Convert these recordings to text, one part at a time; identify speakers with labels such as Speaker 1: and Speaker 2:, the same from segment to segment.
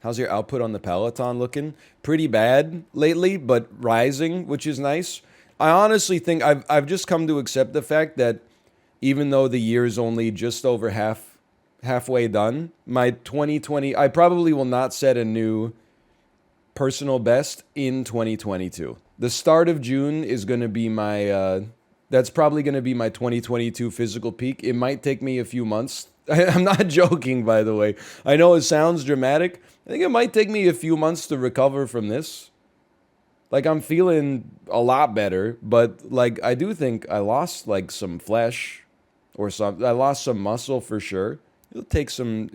Speaker 1: How's your output on the Peloton looking? Pretty bad lately, but rising, which is nice. I honestly think I've just come to accept the fact that even though the year is only just over halfway done, my 2020, I probably will not set a new personal best in 2022. The start of June is going to be my that's probably going to be my 2022 physical peak. It might take me a few months. I'm not joking, by the way. I know it sounds dramatic. I think it might take me a few months to recover from this. Like, I'm feeling a lot better, but like, I do think I lost like some flesh or something. I lost some muscle for sure. It'll take some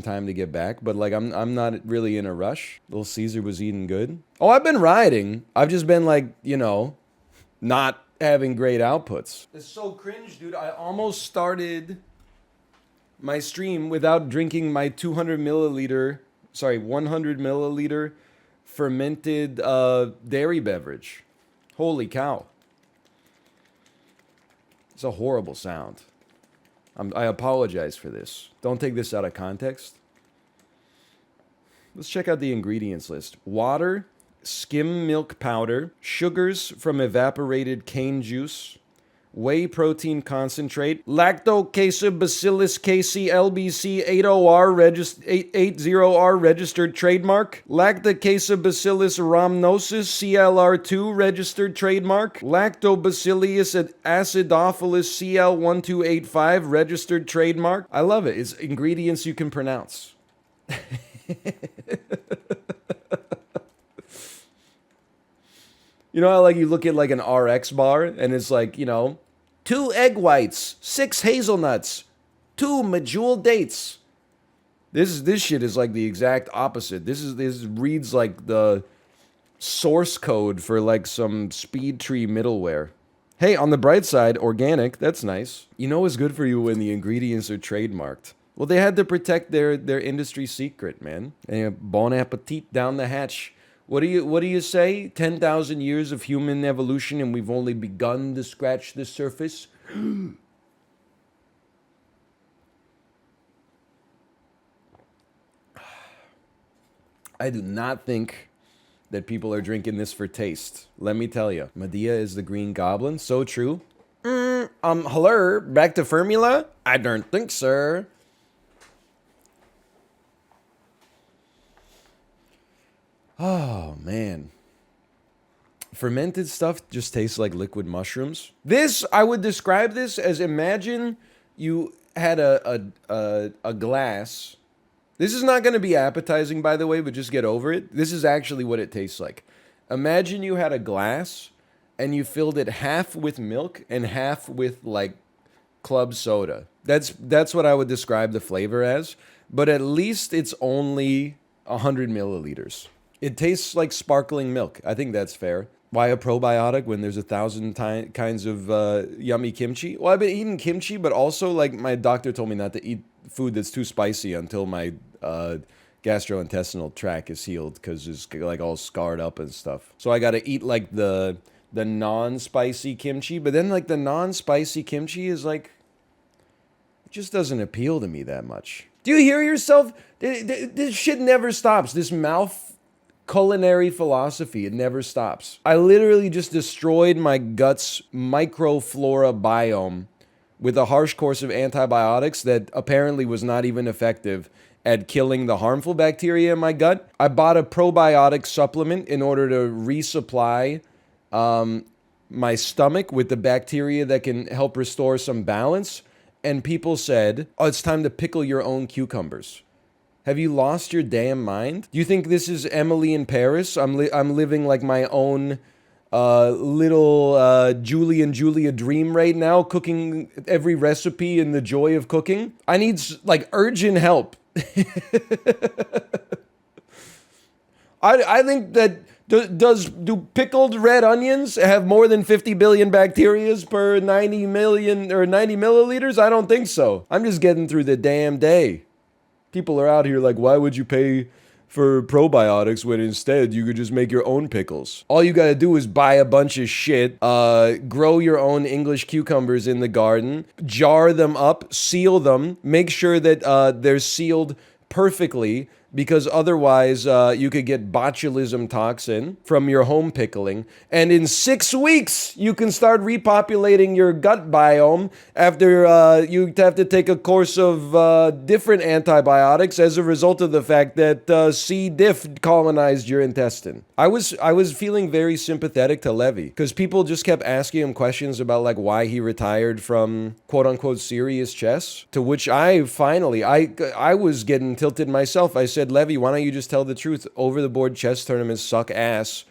Speaker 1: time to get back, but like, I'm not really in a rush. Little Caesar was eating good. Oh, I've been riding. I've just been like, not having great outputs. It's so cringe, dude. I almost started my stream without drinking my 100 milliliter fermented dairy beverage. Holy cow. It's a horrible sound. I apologize for this. Don't take this out of context. Let's check out the ingredients list. Water, skim milk powder, sugars from evaporated cane juice, whey protein concentrate, lactobacillus casei LBC 80R registered trademark, lactobacillus rhamnosus CLR2 registered trademark, lactobacillus acidophilus CL1285 registered trademark. I love it. It's ingredients you can pronounce. You know how like you look at like an RX bar and it's like, 2 egg whites, 6 hazelnuts, 2 medjool dates. This shit is like the exact opposite. This reads like the source code for like some speed tree middleware. Hey, on the bright side, organic, that's nice. You know what's good for you when the ingredients are trademarked. Well, they had to protect their industry secret, man. And bon appetit down the hatch. What do you say? 10,000 years of human evolution and we've only begun to scratch the surface? I do not think that people are drinking this for taste. Let me tell you. Medea is the green goblin. So true. Hello, back to formula? I don't think so. Oh, man. Fermented stuff just tastes like liquid mushrooms. I would describe this as, imagine you had a glass. This is not going to be appetizing, by the way, but just get over it. This is actually what it tastes like. Imagine you had a glass and you filled it half with milk and half with, like, club soda. That's what I would describe the flavor as. But at least it's only 100 milliliters. It tastes like sparkling milk. I think that's fair. Why a probiotic when there's 1,000 kinds of yummy kimchi? Well, I've been eating kimchi, but also like my doctor told me not to eat food that's too spicy until my gastrointestinal tract is healed because it's like all scarred up and stuff. So I got to eat like the non-spicy kimchi, but then like the non-spicy kimchi is like, it just doesn't appeal to me that much. Do you hear yourself? This shit never stops. This MALF culinary philosophy, it never stops. I literally just destroyed my gut's microflora biome with a harsh course of antibiotics that apparently was not even effective at killing the harmful bacteria in my gut. I bought a probiotic supplement in order to resupply my stomach with the bacteria that can help restore some balance. And people said, oh, it's time to pickle your own cucumbers. Have you lost your damn mind? Do you think this is Emily in Paris? I'm living like my own little Julie and Julia dream right now, cooking every recipe in the joy of cooking. I need like urgent help. I think that do pickled red onions have more than 50 billion bacteria per 90 million or 90 milliliters? I don't think so. I'm just getting through the damn day. People are out here like, why would you pay for probiotics when instead you could just make your own pickles? All you gotta do is buy a bunch of shit, grow your own English cucumbers in the garden, jar them up, seal them, make sure that they're sealed perfectly, because otherwise you could get botulism toxin from your home pickling. And in 6 weeks, you can start repopulating your gut biome after you have to take a course of different antibiotics as a result of the fact that C. diff colonized your intestine. I was feeling very sympathetic to Levy because people just kept asking him questions about like why he retired from quote unquote serious chess, to which I was getting tilted myself. I said, Levy, why don't you just tell the truth? Over the board chess tournaments suck ass,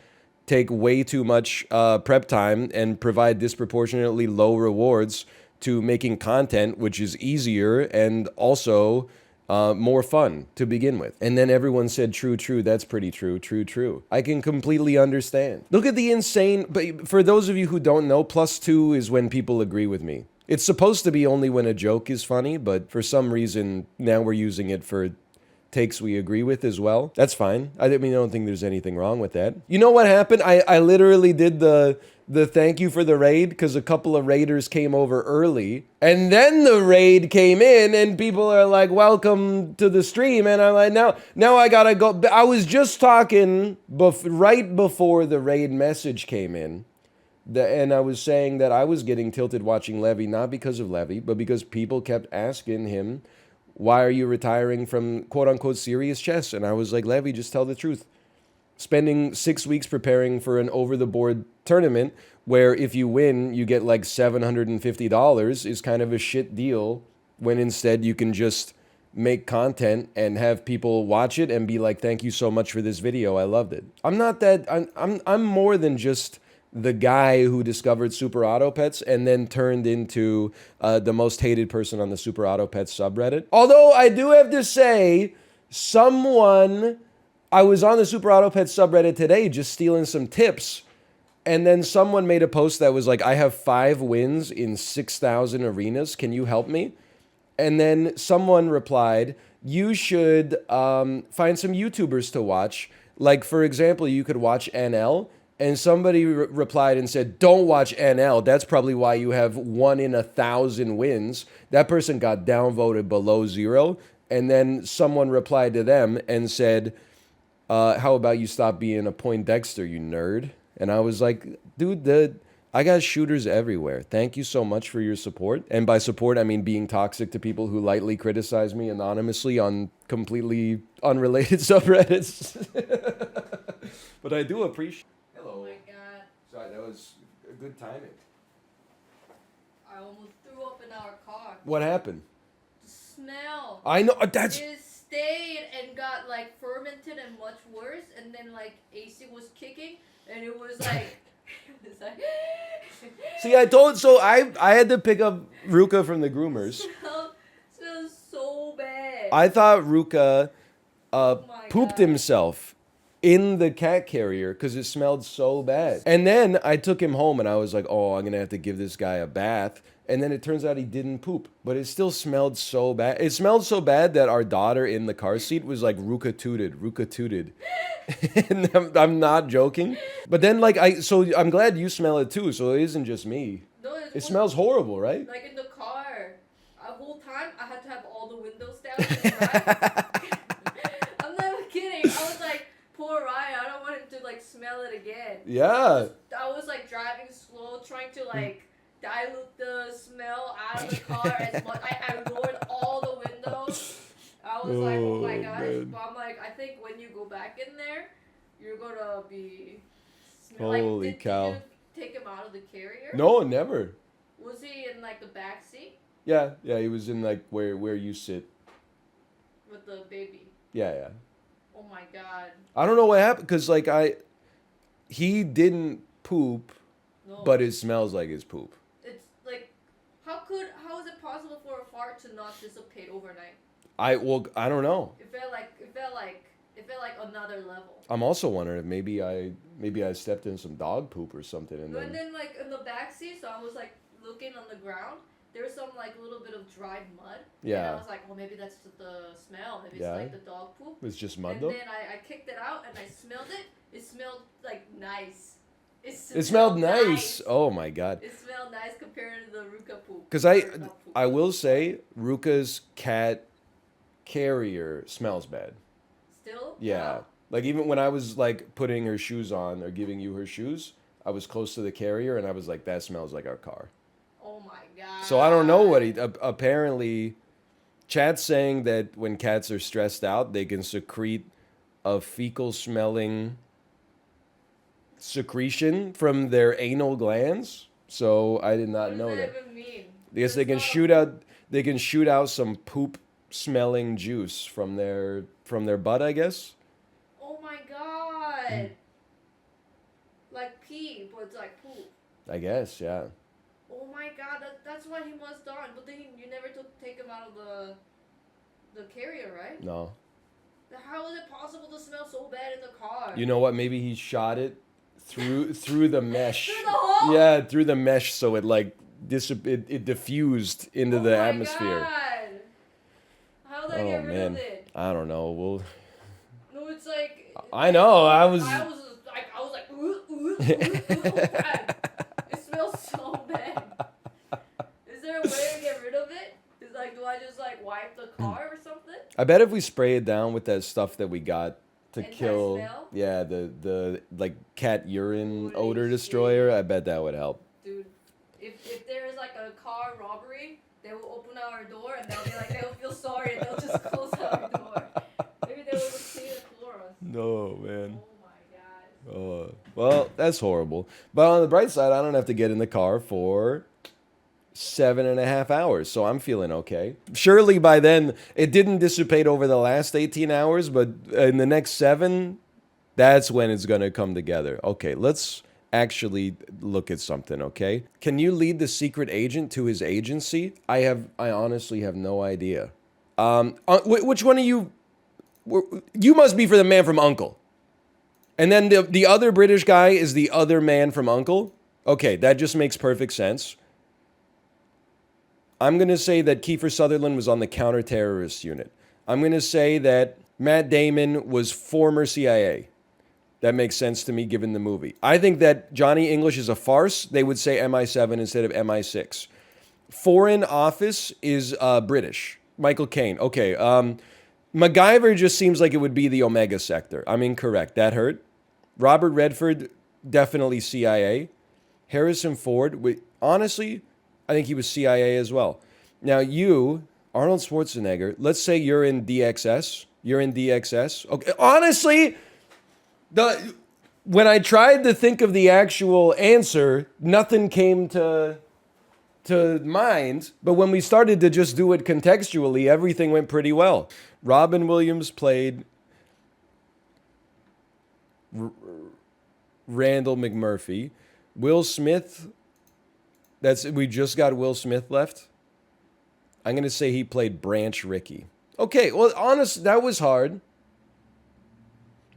Speaker 1: take way too much prep time, and provide disproportionately low rewards to making content, which is easier and also more fun to begin with. And then everyone said, true, that's pretty true, true. I can completely understand. Look at the insane, but for those of you who don't know, +2 is when people agree with me. It's supposed to be only when a joke is funny, but for some reason, now we're using it for takes we agree with as well. That's fine. I don't think there's anything wrong with that. You know what happened? I literally did the thank you for the raid because a couple of raiders came over early, and then the raid came in and people are like, welcome to the stream, and I'm like, now I gotta go. I was just talking right before the raid message came in, and I was saying that I was getting tilted watching Levy, not because of Levy, but because people kept asking him, why are you retiring from quote unquote serious chess? And I was like, Levy, just tell the truth. Spending 6 weeks preparing for an over the board tournament where if you win, you get like $750 is kind of a shit deal, when instead you can just make content and have people watch it and be like, thank you so much for this video. I loved it. I'm more than just the guy who discovered superautopets and then turned into the most hated person on the superautopets subreddit. Although I do have to say, I was on the superautopets subreddit today just stealing some tips, and then someone made a post that was like, I have 5 wins in 6,000 arenas. Can you help me? And then someone replied, you should find some YouTubers to watch. Like, for example, you could watch NL. And somebody replied and said, don't watch NL. That's probably why you have 1 in 1,000 wins. That person got downvoted below 0. And then someone replied to them and said, how about you stop being a Poindexter, you nerd? And I was like, dude, I got shooters everywhere. Thank you so much for your support. And by support, I mean being toxic to people who lightly criticize me anonymously on completely unrelated subreddits. But I do appreciate.
Speaker 2: Oh my god.
Speaker 1: Sorry, that was a good timing.
Speaker 2: I almost threw up in our car.
Speaker 1: What happened?
Speaker 2: The smell.
Speaker 1: I know, that's...
Speaker 2: It stayed and got like fermented and much worse, and then like AC was kicking, and it was like... it was like...
Speaker 1: See, I had to pick up Ruka from the groomers.
Speaker 2: Smells so bad.
Speaker 1: I thought Ruka pooped himself in the cat carrier because it smelled so bad. And then I took him home and I was like, oh, I'm gonna have to give this guy a bath. And then it turns out he didn't poop, but it still smelled so bad. It smelled so bad that our daughter in the car seat was like, Ruka tooted. And I'm not joking. But then so I'm glad you smell it too, so it isn't just me.
Speaker 2: No,
Speaker 1: it smells horrible, right?
Speaker 2: Like in the car. The whole time I had to have all the windows down and drive. I'm not kidding. I was like, poor Ryan, I don't want him to like smell it again.
Speaker 1: Yeah.
Speaker 2: I was like driving slow, trying to like dilute the smell out of the car as much. I lowered all the windows. I was like, oh my gosh.
Speaker 1: Man.
Speaker 2: But I'm like, I think when you go back in there, you're gonna be
Speaker 1: holy cow.
Speaker 2: Did you take him out of the carrier?
Speaker 1: No, never.
Speaker 2: Was he in like the back seat?
Speaker 1: Yeah, he was in like where you sit.
Speaker 2: With the baby.
Speaker 1: Yeah.
Speaker 2: Oh my god.
Speaker 1: I don't know what happened because he didn't poop,
Speaker 2: No.
Speaker 1: but it smells like his poop.
Speaker 2: It's like, how is it possible for a fart to not dissipate overnight?
Speaker 1: I don't know.
Speaker 2: It felt like another level.
Speaker 1: I'm also wondering if maybe I stepped in some dog poop or something, and
Speaker 2: then like in the back seat, so I was like looking on the ground. There's some like little bit of dried mud.
Speaker 1: Yeah.
Speaker 2: And I was like, oh, maybe that's the smell. Maybe it's like the dog poop.
Speaker 1: It's just mud
Speaker 2: and
Speaker 1: though.
Speaker 2: And then I kicked it out and I smelled it. It smelled like nice.
Speaker 1: It smelled nice. Oh my god.
Speaker 2: It smelled nice compared to the Ruka poop.
Speaker 1: Because I will say Ruka's cat carrier smells bad.
Speaker 2: Still?
Speaker 1: Yeah.
Speaker 2: Wow.
Speaker 1: Like even when I was like putting her shoes on or giving you her shoes, I was close to the carrier and I was like, that smells like our car.
Speaker 2: Oh my god.
Speaker 1: So I don't know what apparently Chat's saying that when cats are stressed out, they can secrete a fecal smelling secretion from their anal glands. So I did not know
Speaker 2: What does
Speaker 1: that.
Speaker 2: that even mean?
Speaker 1: Because
Speaker 2: That's
Speaker 1: they can shoot out some poop smelling juice from their butt, I guess.
Speaker 2: Oh my god. Like pee, but it's like poop.
Speaker 1: I guess, yeah.
Speaker 2: Oh my god, that's what he must done. But then you never take him out of the carrier, right?
Speaker 1: No.
Speaker 2: How is it possible to smell so bad in the car?
Speaker 1: You know what? Maybe he shot it through the mesh.
Speaker 2: Through the hole?
Speaker 1: Yeah, through the mesh, so it like it diffused into the atmosphere.
Speaker 2: God. How did I get rid of it?
Speaker 1: I don't know. Well,
Speaker 2: No, it's like
Speaker 1: I know. I was
Speaker 2: like, ooh, oh crap. It smells so bad. Is there a way to get rid of it? Is like, do I just like wipe the car or something?
Speaker 1: I bet if we spray it down with that stuff that we got to kill,
Speaker 2: Anti-smell?
Speaker 1: yeah, the like cat urine
Speaker 2: Holy
Speaker 1: odor
Speaker 2: shit.
Speaker 1: destroyer, I bet that would help.
Speaker 2: Dude, if there is like a car robbery, they will open our door and they'll be like, they'll feel sorry and they'll just close our door. Maybe they will just clean the floor us.
Speaker 1: No, man.
Speaker 2: Oh my god.
Speaker 1: Well, that's horrible. But on the bright side, I don't have to get in the car for 7.5 hours, so I'm feeling okay. Surely by then, it didn't dissipate over the last 18 hours, but in the next 7, that's when it's going to come together. Okay, let's actually look at something, okay? Can you lead the secret agent to his agency? I honestly have no idea. Which one of you... You must be for the man from U.N.C.L.E. And then the other British guy is the other man from U.N.C.L.E. Okay, that just makes perfect sense. I'm going to say that Kiefer Sutherland was on the counter-terrorist unit. I'm going to say that Matt Damon was former CIA. That makes sense to me given the movie. I think that Johnny English is a farce. They would say MI7 instead of MI6. Foreign Office is British. Michael Caine. Okay, MacGyver just seems like it would be the Omega Sector. I'm incorrect. That hurt. Robert Redford, definitely CIA. Harrison Ford, honestly, I think he was CIA as well. Now you, Arnold Schwarzenegger, let's say you're in DXS. You're in DXS. Okay, honestly, when I tried to think of the actual answer, nothing came to mind. But when we started to just do it contextually, everything went pretty well. Robin Williams played Randall McMurphy. Will Smith, we just got Will Smith left. I'm going to say he played Branch Rickey. Okay, well, honest, that was hard.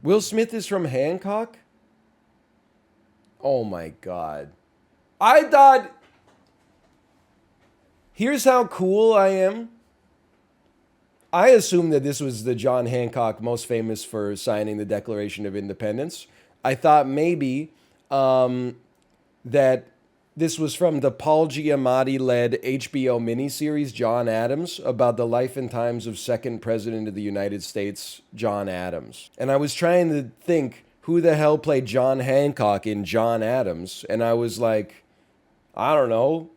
Speaker 1: Will Smith is from Hancock? Oh my God. I thought, here's how cool I am. I assumed that this was the John Hancock most famous for signing the Declaration of Independence. I thought maybe that this was from the Paul Giamatti-led HBO miniseries, John Addams, about the life and times of second president of the United States, John Adams. And I was trying to think, who the hell played John Hancock in John Adams? And I was like, I don't know.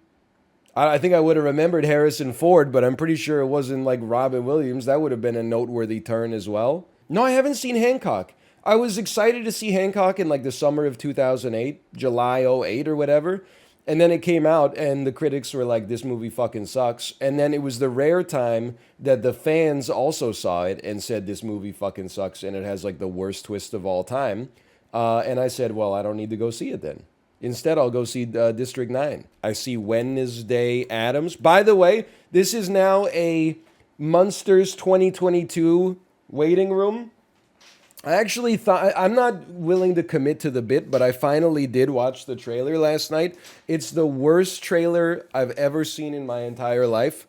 Speaker 1: I think I would have remembered Harrison Ford, but I'm pretty sure it wasn't like Robin Williams. That would have been a noteworthy turn as well. No, I haven't seen Hancock. I was excited to see Hancock in like the summer of 2008, July '08 or whatever. And then it came out and the critics were like, this movie fucking sucks. And then it was the rare time that the fans also saw it and said, this movie fucking sucks and it has like the worst twist of all time. And I said, well, I don't need to go see it then. Instead, I'll go see District 9. I see Wednesday Addams. By the way, this is now a Munsters 2022 waiting room. I actually thought, I'm not willing to commit to the bit, but I finally did watch the trailer last night. It's the worst trailer I've ever seen in my entire life.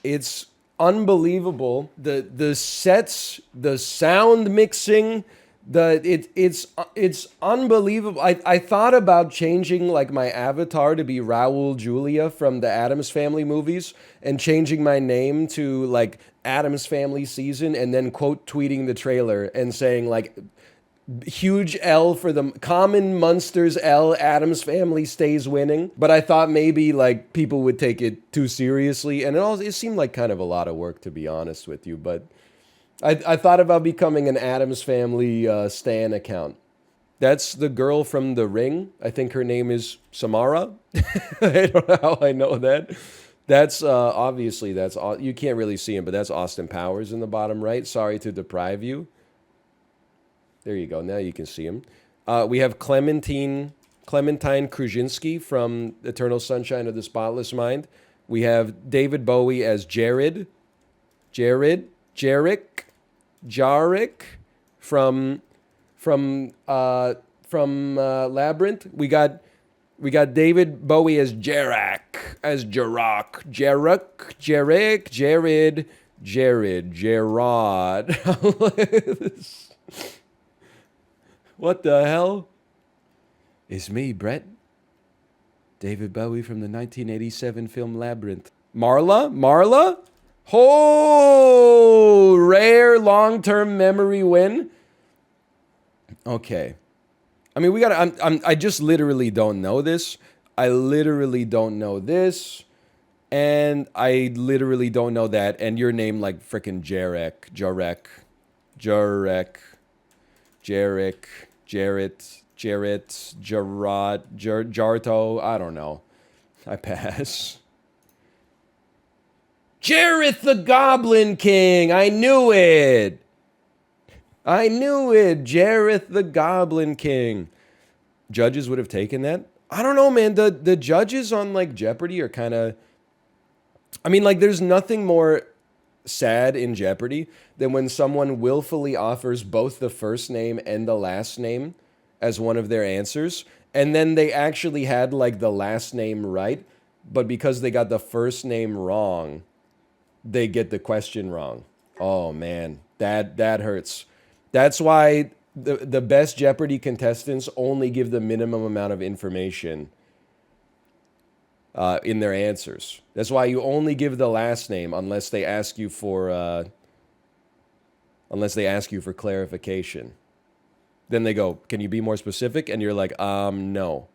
Speaker 1: It's unbelievable. The sets, the sound mixing, It's unbelievable. I thought about changing like my avatar to be Raul Julia from the Addams Family movies and changing my name to like Addams Family season and then quote tweeting the trailer and saying like huge L for the common Munsters L, Addams Family stays winning. But I thought maybe like people would take it too seriously, and it seemed like kind of a lot of work, to be honest with you. But I thought about becoming an Addams Family Stan account. That's the girl from The Ring. I think her name is Samara. I don't know how I know that. That's obviously you can't really see him, but that's Austin Powers in the bottom right. Sorry to deprive you. There you go. Now you can see him. We have Clementine Kruzinski from Eternal Sunshine of the Spotless Mind. We have David Bowie as Jareth from Labyrinth. We got David Bowie as Jareth, Gerard. What the hell? It's me, Brett. David Bowie from the 1987 film Labyrinth. Marla? Oh, rare long-term memory win. Okay. I mean, I just literally don't know this. I literally don't know this. And I literally don't know that. And your name like frickin' Jareth, Jarto. I don't know. I pass. Jareth the Goblin King. I knew it. Jareth the Goblin King. Judges would have taken that. I don't know, man. The judges on like Jeopardy are kind of. I mean, like, there's nothing more sad in Jeopardy than when someone willfully offers both the first name and the last name as one of their answers, and then they actually had like the last name right, but because they got the first name wrong, they get the question wrong. Oh man, that hurts. That's why the best Jeopardy contestants only give the minimum amount of information in their answers. That's why you only give the last name unless they ask you for clarification. Then they go, "Can you be more specific?" And you're like, no.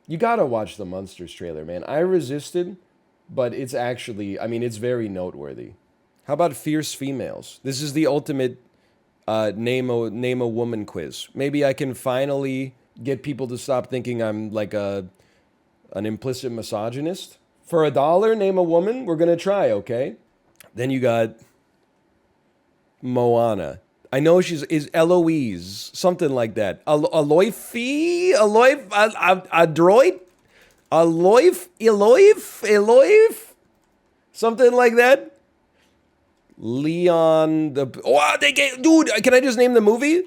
Speaker 1: You gotta watch the Munsters trailer, man. I resisted, but it's actually, I mean, it's very noteworthy. How about Fierce Females? This is the ultimate name a woman quiz. Maybe I can finally get people to stop thinking I'm like an implicit misogynist. For $1, name a woman. We're gonna try, okay? Then you got Moana. I know is Eloise, something like that. Aloifi, Adroit, Eloif, something like that. Leon dude. Can I just name the movie?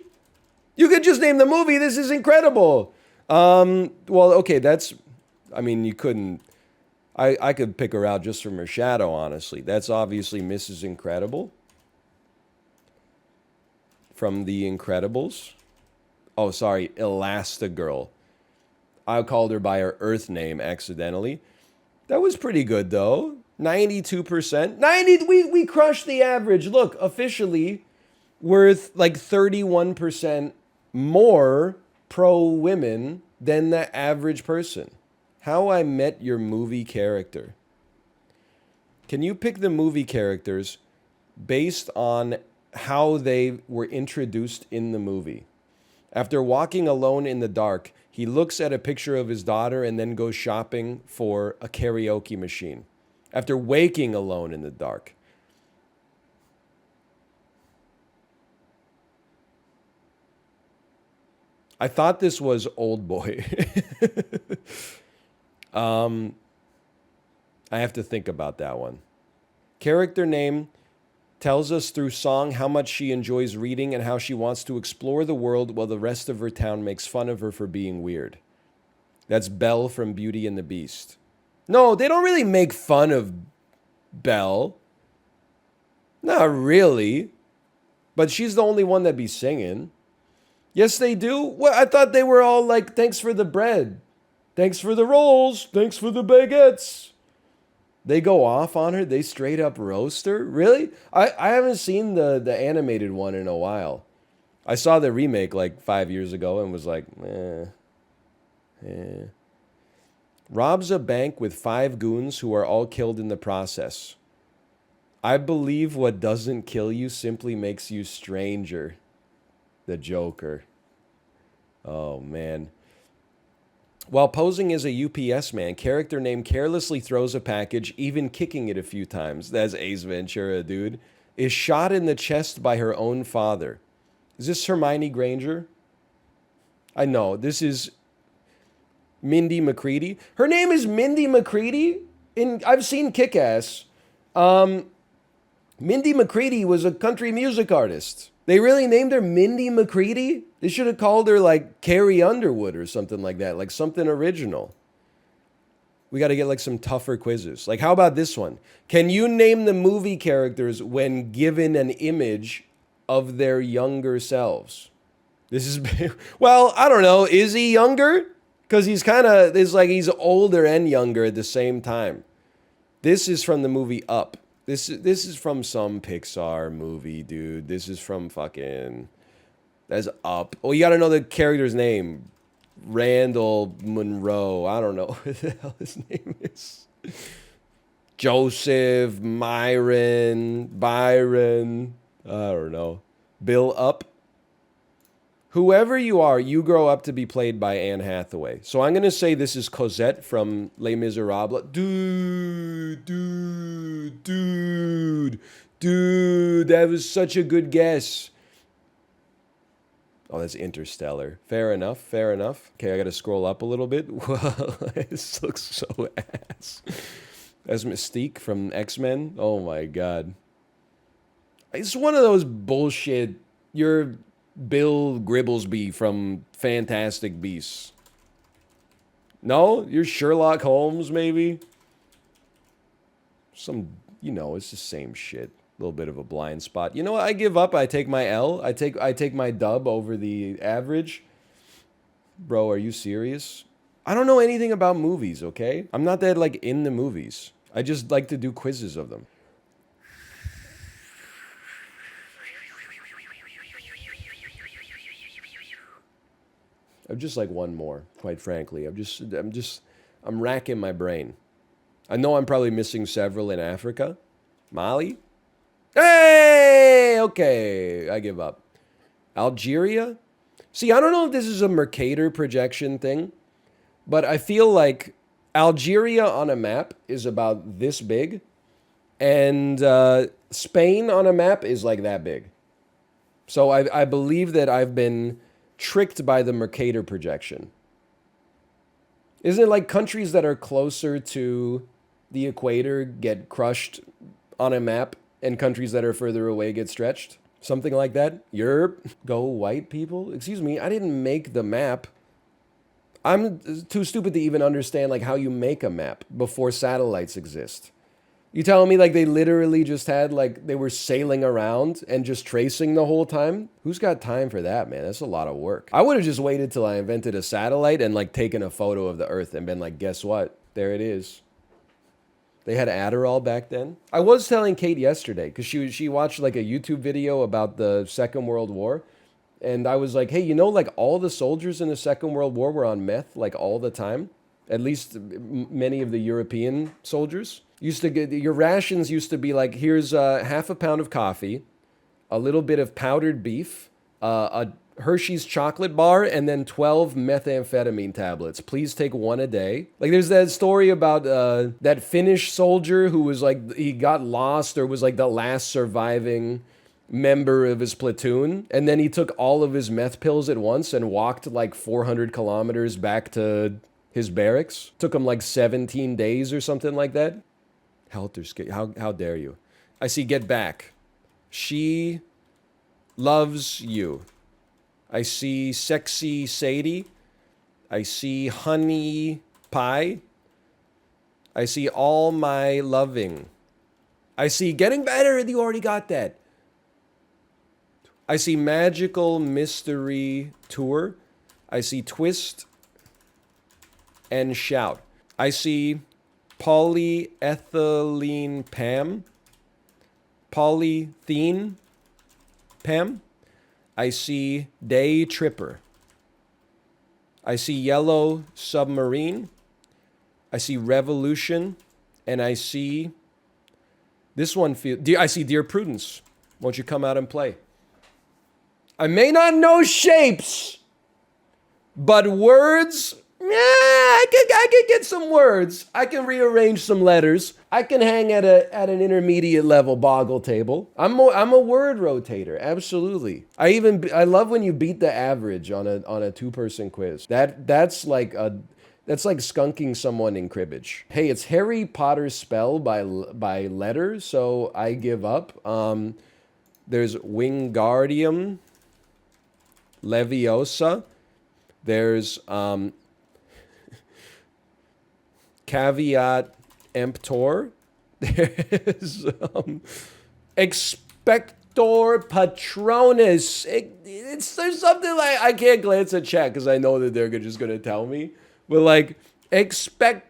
Speaker 1: You could just name the movie. This is incredible. Well, okay, I mean, you couldn't. I could pick her out just from her shadow, honestly. That's obviously Mrs. Incredible from The Incredibles. Oh, sorry, Elastigirl. I called her by her Earth name accidentally. That was pretty good, though. 92%. We crushed the average. Look, officially worth like 31% more pro women than the average person. How I Met Your Movie Character. Can you pick the movie characters based on how they were introduced in the movie? After walking alone in the dark, he looks at a picture of his daughter and then goes shopping for a karaoke machine. After waking alone in the dark. I thought this was Old Boy. I have to think about that one. Character name tells us through song how much she enjoys reading and how she wants to explore the world while the rest of her town makes fun of her for being weird. That's Belle from Beauty and the Beast. No, they don't really make fun of Belle. Not really. But she's the only one that be singing. Yes, they do. Well, I thought they were all like, thanks for the bread. Thanks for the rolls. Thanks for the baguettes. They go off on her. They straight up roast her. Really? I haven't seen the animated one in a while. I saw the remake like 5 years ago and was like, eh. Robs a bank with 5 goons who are all killed in the process. I believe what doesn't kill you simply makes you stranger. The Joker. Oh, man. While posing as a UPS man, character name carelessly throws a package, even kicking it a few times. That's Ace Ventura, dude. Is shot in the chest by her own father. Is this Hermione Granger? I know. This is Mindy McCready. Her name is Mindy McCready? I've seen Kick-Ass. Mindy McCready was a country music artist. They really named her Mindy McCready? They should have called her like Carrie Underwood or something like that, like something original. We got to get like some tougher quizzes. Like, how about this one? Can you name the movie characters when given an image of their younger selves? This is, well, I don't know. Is he younger? Because he's kind of, it's like he's older and younger at the same time. This is from the movie Up. This is from some Pixar movie, dude. This is from fucking... That's Up. Oh, you gotta know the character's name. Randall Monroe. I don't know what the hell his name is. Joseph, Byron. I don't know. Bill Up. Whoever you are, you grow up to be played by Anne Hathaway. So I'm going to say this is Cosette from Les Miserables. Dude, that was such a good guess. Oh, that's Interstellar. Fair enough. Okay, I got to scroll up a little bit. Whoa, this looks so ass. That's Mystique from X-Men. Oh my God. It's one of those bullshit, you're Bill Gribblesby from Fantastic Beasts. No? You're Sherlock Holmes, maybe? It's the same shit. A little bit of a blind spot. You know what? I give up. I take my L. I take my dub over the average. Bro, are you serious? I don't know anything about movies, okay? I'm not that, like, in the movies. I just like to do quizzes of them. I'd just like one more, quite frankly. I'm racking my brain. I know I'm probably missing several in Africa. Mali? Hey! Okay, I give up. Algeria? See, I don't know if this is a Mercator projection thing, but I feel like Algeria on a map is about this big, and Spain on a map is like that big. So I believe that I've been tricked by the Mercator projection. Isn't it like countries that are closer to the equator get crushed on a map and countries that are further away get stretched? Something like that? Europe? Go white people? Excuse me, I didn't make the map. I'm too stupid to even understand like how you make a map before satellites exist. You telling me like they literally just had like they were sailing around and just tracing the whole time? Who's got time for that, man? That's a lot of work. I would have just waited till I invented a satellite and like taken a photo of the Earth and been like, guess what? There it is. They had Adderall back then. I was telling Kate yesterday because she watched like a YouTube video about the Second World War. And I was like, hey, you know, like all the soldiers in the Second World War were on meth like all the time. At least many of the European soldiers. Used to get your rations used to be like, here's half a pound of coffee, a little bit of powdered beef, a Hershey's chocolate bar, and then 12 methamphetamine tablets. Please take one a day. Like there's that story about that Finnish soldier who was like, he got lost or was like the last surviving member of his platoon. And then he took all of his meth pills at once and walked like 400 kilometers back to his barracks. Took him like 17 days or something like that. Helter Skelter. How dare you? I see Get Back. She loves you. I see Sexy Sadie. I see Honey Pie. I see All My Loving. I see Getting Better. You already got that. I see Magical Mystery Tour. I see Twist and Shout. I see Polyethylene Pam. Polythene Pam. I see Day Tripper. I see Yellow Submarine. I see Revolution. And I see... This one feels... I see Dear Prudence. Won't you come out and play? I may not know shapes, but words... Yeah, I could get some words. I can rearrange some letters. I can hang at an intermediate level boggle table. I'm a word rotator, absolutely. I love when you beat the average on a 2-person quiz. That's like skunking someone in cribbage. Hey, it's Harry Potter spell by letter, so I give up. There's Wingardium Leviosa. There's Caveat Emptor. There's Expector Patronus. There's something like, I can't glance at chat because I know that they're just going to tell me. But like, Expectrum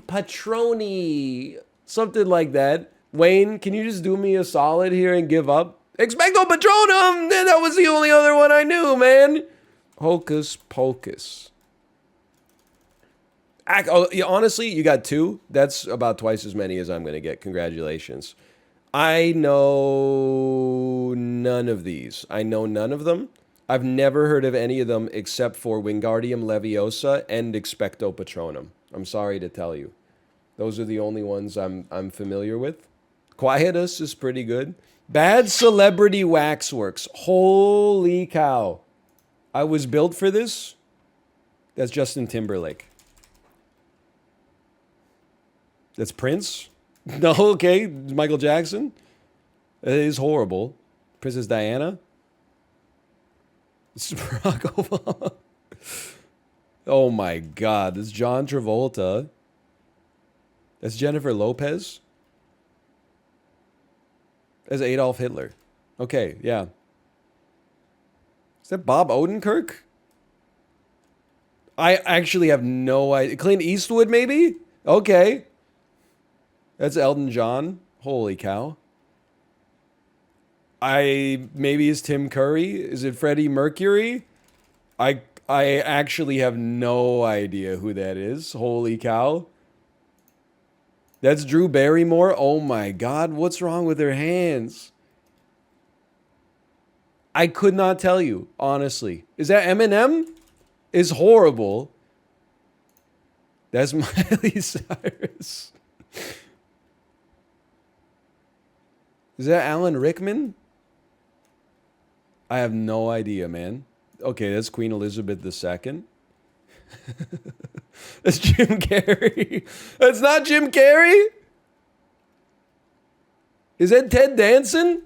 Speaker 1: Patroni. Something like that. Wayne, can you just do me a solid here and give up? Expecto Patronum! That was the only other one I knew, man. Hocus Pocus. Honestly, you got 2. That's about twice as many as I'm going to get. Congratulations. I know none of these. I know none of them. I've never heard of any of them except for Wingardium Leviosa and Expecto Patronum. I'm sorry to tell you. Those are the only ones I'm familiar with. Quietus is pretty good. Bad Celebrity Waxworks. Holy cow. I was built for this? That's Justin Timberlake. That's Prince? No, okay. Michael Jackson? It is horrible. Princess Diana? It's Barack Obama. Oh my God. That's John Travolta. That's Jennifer Lopez. That's Adolf Hitler. Okay, yeah. Is that Bob Odenkirk? I actually have no idea. Clint Eastwood, maybe? Okay. That's Elton John. Holy cow. Maybe it's Tim Curry. Is it Freddie Mercury? I actually have no idea who that is. Holy cow. That's Drew Barrymore. Oh my God, what's wrong with her hands? I could not tell you, honestly. Is that Eminem? It's horrible. That's Miley Cyrus. Is that Alan Rickman? I have no idea, man. Okay, that's Queen Elizabeth II. That's Jim Carrey. That's not Jim Carrey? Is that Ted Danson?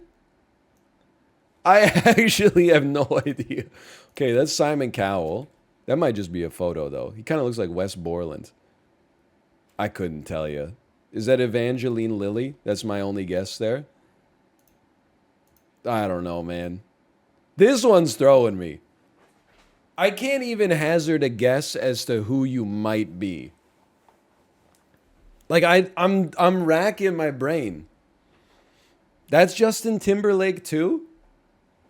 Speaker 1: I actually have no idea. Okay, that's Simon Cowell. That might just be a photo, though. He kind of looks like Wes Borland. I couldn't tell you. Is that Evangeline Lilly? That's my only guess there. I don't know, man. This one's throwing me. I can't even hazard a guess as to who you might be. Like I'm racking my brain. That's Justin Timberlake too?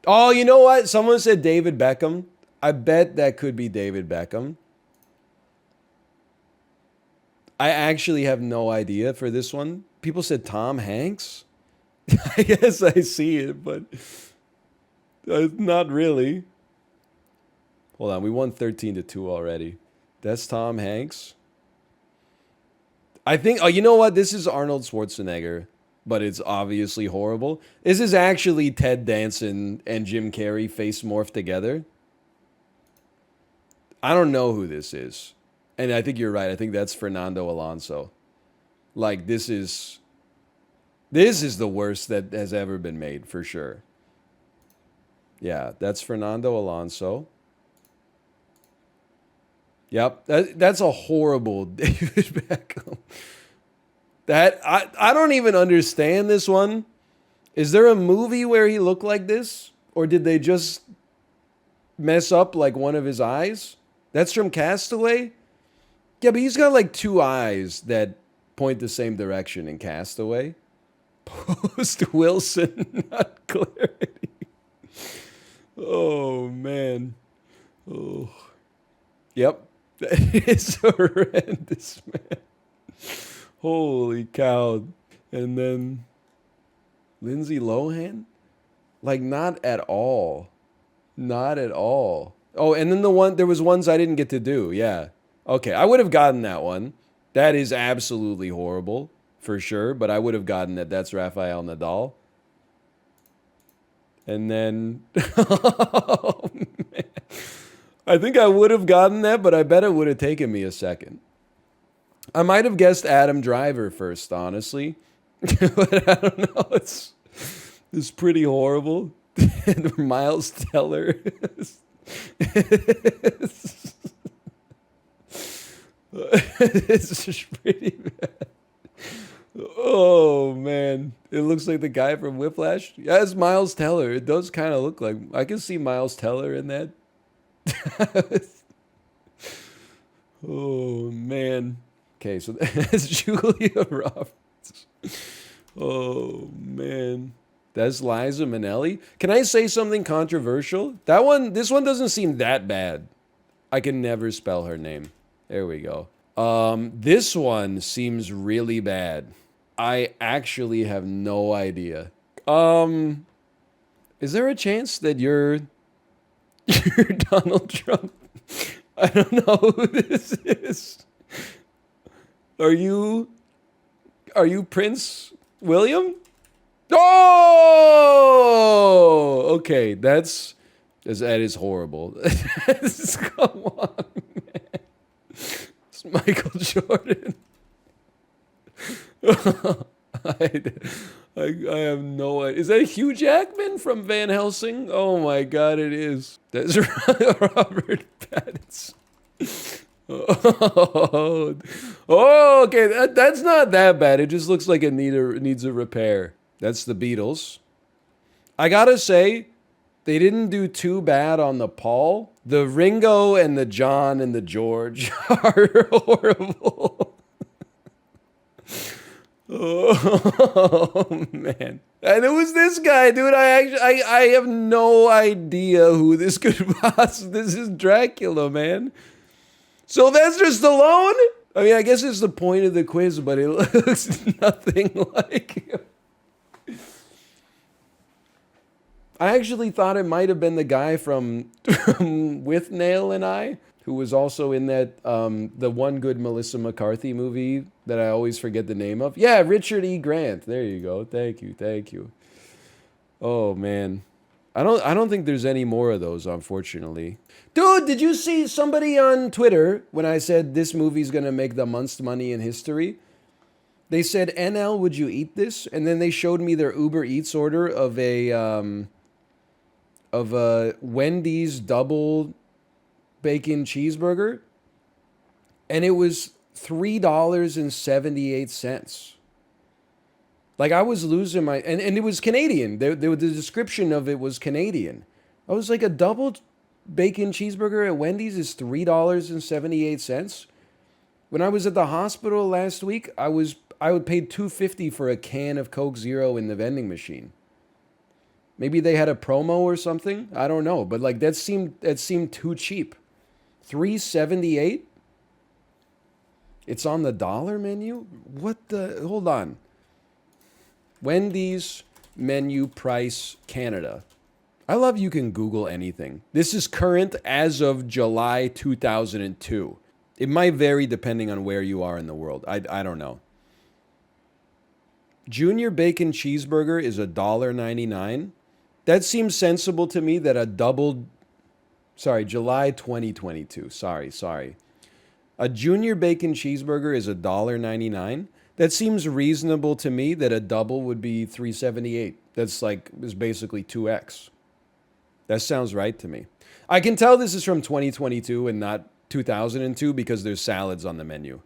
Speaker 1: Oh, you know what? Someone said David Beckham. I bet that could be David Beckham. I actually have no idea for this one. People said Tom Hanks. I guess I see it, but not really. Hold on, we won 13-2 already. That's Tom Hanks. I think, oh, you know what? This is Arnold Schwarzenegger, but it's obviously horrible. This is actually Ted Danson and Jim Carrey face morphed together. I don't know who this is. And I think you're right. I think that's Fernando Alonso. Like, this is the worst that has ever been made, for sure. Yeah, that's Fernando Alonso. Yep, that's a horrible David Beckham. That I don't even understand this one. Is there a movie where he looked like this? Or did they just mess up like one of his eyes? That's from Castaway? Yeah, but he's got like two eyes that point the same direction in Castaway. Post Wilson, not clarity. Oh, man. Oh. Yep. That is horrendous, man. Holy cow. And then Lindsay Lohan? Like, not at all. Not at all. Oh, and then there was ones I didn't get to do. Yeah. Okay, I would have gotten that one. That is absolutely horrible, for sure. But I would have gotten that. That's Rafael Nadal. And then, oh, man. I think I would have gotten that, but I bet it would have taken me a second. I might have guessed Adam Driver first, honestly. But I don't know. It's pretty horrible. And Miles Teller. It's just pretty bad. Oh, man. It looks like the guy from Whiplash. Yeah, it's Miles Teller. It does kind of look like... I can see Miles Teller in that. Oh, man. Okay, so that's Julia Roberts. Oh, man. That's Liza Minnelli. Can I say something controversial? This one doesn't seem that bad. I can never spell her name. There we go. This one seems really bad. I actually have no idea. Is there a chance that you're Donald Trump? I don't know who this is. Are you Prince William? Oh, okay. That is horrible. Come on, man. It's Michael Jordan. I have no idea. Is that Hugh Jackman from Van Helsing? Oh my God, it is. That's Robert Pattinson. Oh, okay. That's not that bad. It just looks like it needs a repair. That's the Beatles. I gotta say, they didn't do too bad on the Paul. The Ringo and the John and the George are horrible. Oh, man. And it was this guy, dude. I have no idea who this could possibly... This is Dracula, man. Sylvester Stallone? I mean, I guess it's the point of the quiz, but it looks nothing like him. I actually thought it might have been the guy from With Nail and I, who was also in that the one good Melissa McCarthy movie that I always forget the name of. Yeah, Richard E. Grant. There you go. Thank you. Oh, man. I don't think there's any more of those, unfortunately. Dude, did you see somebody on Twitter when I said this movie's gonna make the most money in history? They said, NL, would you eat this? And then they showed me their Uber Eats order of a Wendy's double bacon cheeseburger. And it was $3.78. Like, I was losing my... And it was Canadian. The description of it was Canadian. I was like, a double bacon cheeseburger at Wendy's is $3.78. When I was at the hospital last week, I would pay $2.50 for a can of Coke Zero in the vending machine. Maybe they had a promo or something. I don't know, but like that seemed too cheap. $3.78. It's on the dollar menu. What the? Hold on. Wendy's menu price Canada. I love you can Google anything. This is current as of July 2002. It might vary depending on where you are in the world. I don't know. Junior bacon cheeseburger is $1.99. That seems sensible to me that July 2022. Sorry. A junior bacon cheeseburger is $1.99. That seems reasonable to me that a double would be $3.78. Is basically 2x. That sounds right to me. I can tell this is from 2022 and not 2002 because there's salads on the menu.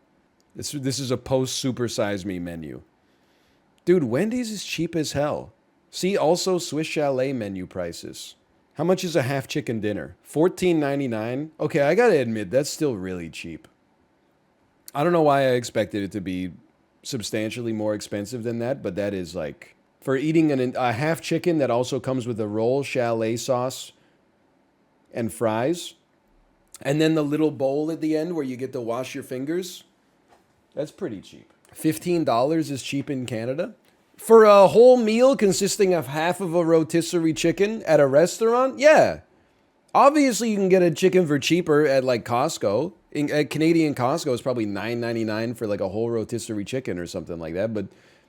Speaker 1: This is a post Super Size Me menu. Dude, Wendy's is cheap as hell. See also Swiss Chalet menu prices. How much is a half chicken dinner? $14.99. Okay, I gotta admit, that's still really cheap. I don't know why I expected it to be substantially more expensive than that, but that is like, for eating a half chicken that also comes with a roll, chalet sauce, and fries, and then the little bowl at the end where you get to wash your fingers, that's pretty cheap. $15 is cheap in Canada. For a whole meal consisting of half of a rotisserie chicken at a restaurant, yeah. Obviously, you can get a chicken for cheaper at like Costco. At Canadian Costco, it's probably $9.99 for like a whole rotisserie chicken or something like that. But,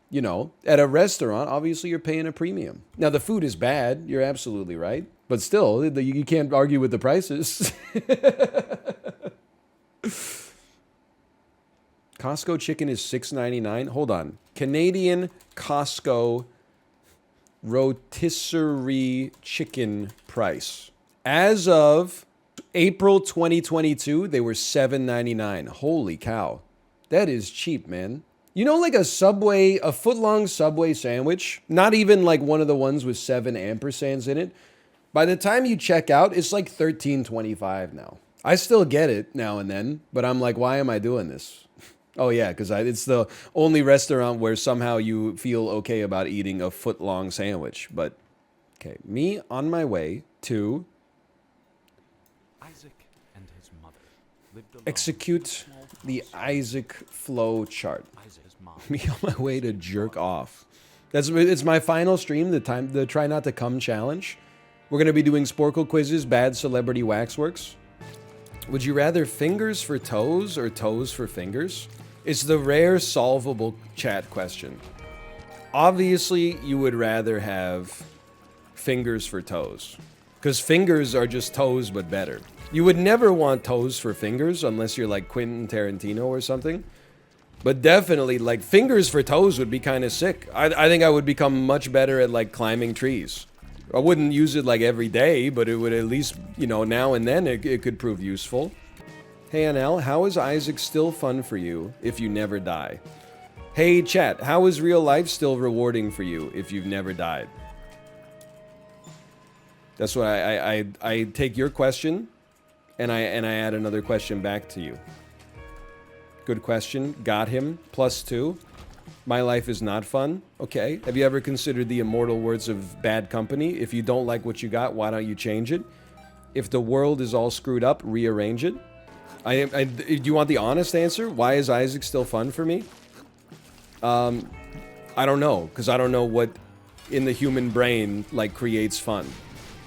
Speaker 1: you know, at a restaurant, obviously you're paying a premium. Now, the food is bad. You're absolutely right. But still, you can't argue with the prices. Costco chicken is $6.99. Hold on. Canadian Costco rotisserie chicken price. As of April 2022, they were $7.99. Holy cow. That is cheap, man. You know, like a foot-long Subway sandwich, not even like one of the ones with 7 ampersands in it. By the time you check out, it's like $13.25 now. I still get it now and then, but I'm like, why am I doing this? Oh yeah, because it's the only restaurant where somehow you feel okay about eating a foot-long sandwich. But, okay, me on my way to
Speaker 3: Isaac and his mother lived alone
Speaker 1: execute the Isaac flow chart.
Speaker 3: Isaac's mom.
Speaker 1: Me on my way to jerk off. It's my final stream, the Try Not to Come challenge. We're going to be doing Sporcle quizzes, bad celebrity waxworks. Would you rather fingers for toes or toes for fingers? It's the rare solvable chat question. Obviously, you would rather have fingers for toes. Because fingers are just toes, but better. You would never want toes for fingers unless you're like Quentin Tarantino or something. But definitely, like, fingers for toes would be kind of sick. I think I would become much better at, like, climbing trees. I wouldn't use it, like, every day, but it would at least, you know, now and then it could prove useful. Hey, NL, how is Isaac still fun for you if you never die? Hey, chat, how is real life still rewarding for you if you've never died? That's what I take your question, and I add another question back to you. Good question. Got him. +2. My life is not fun. Okay. Have you ever considered the immortal words of Bad Company? If you don't like what you got, why don't you change it? If the world is all screwed up, rearrange it. Do you want the honest answer? Why is Isaac still fun for me? I don't know, because I don't know what in the human brain, like, creates fun.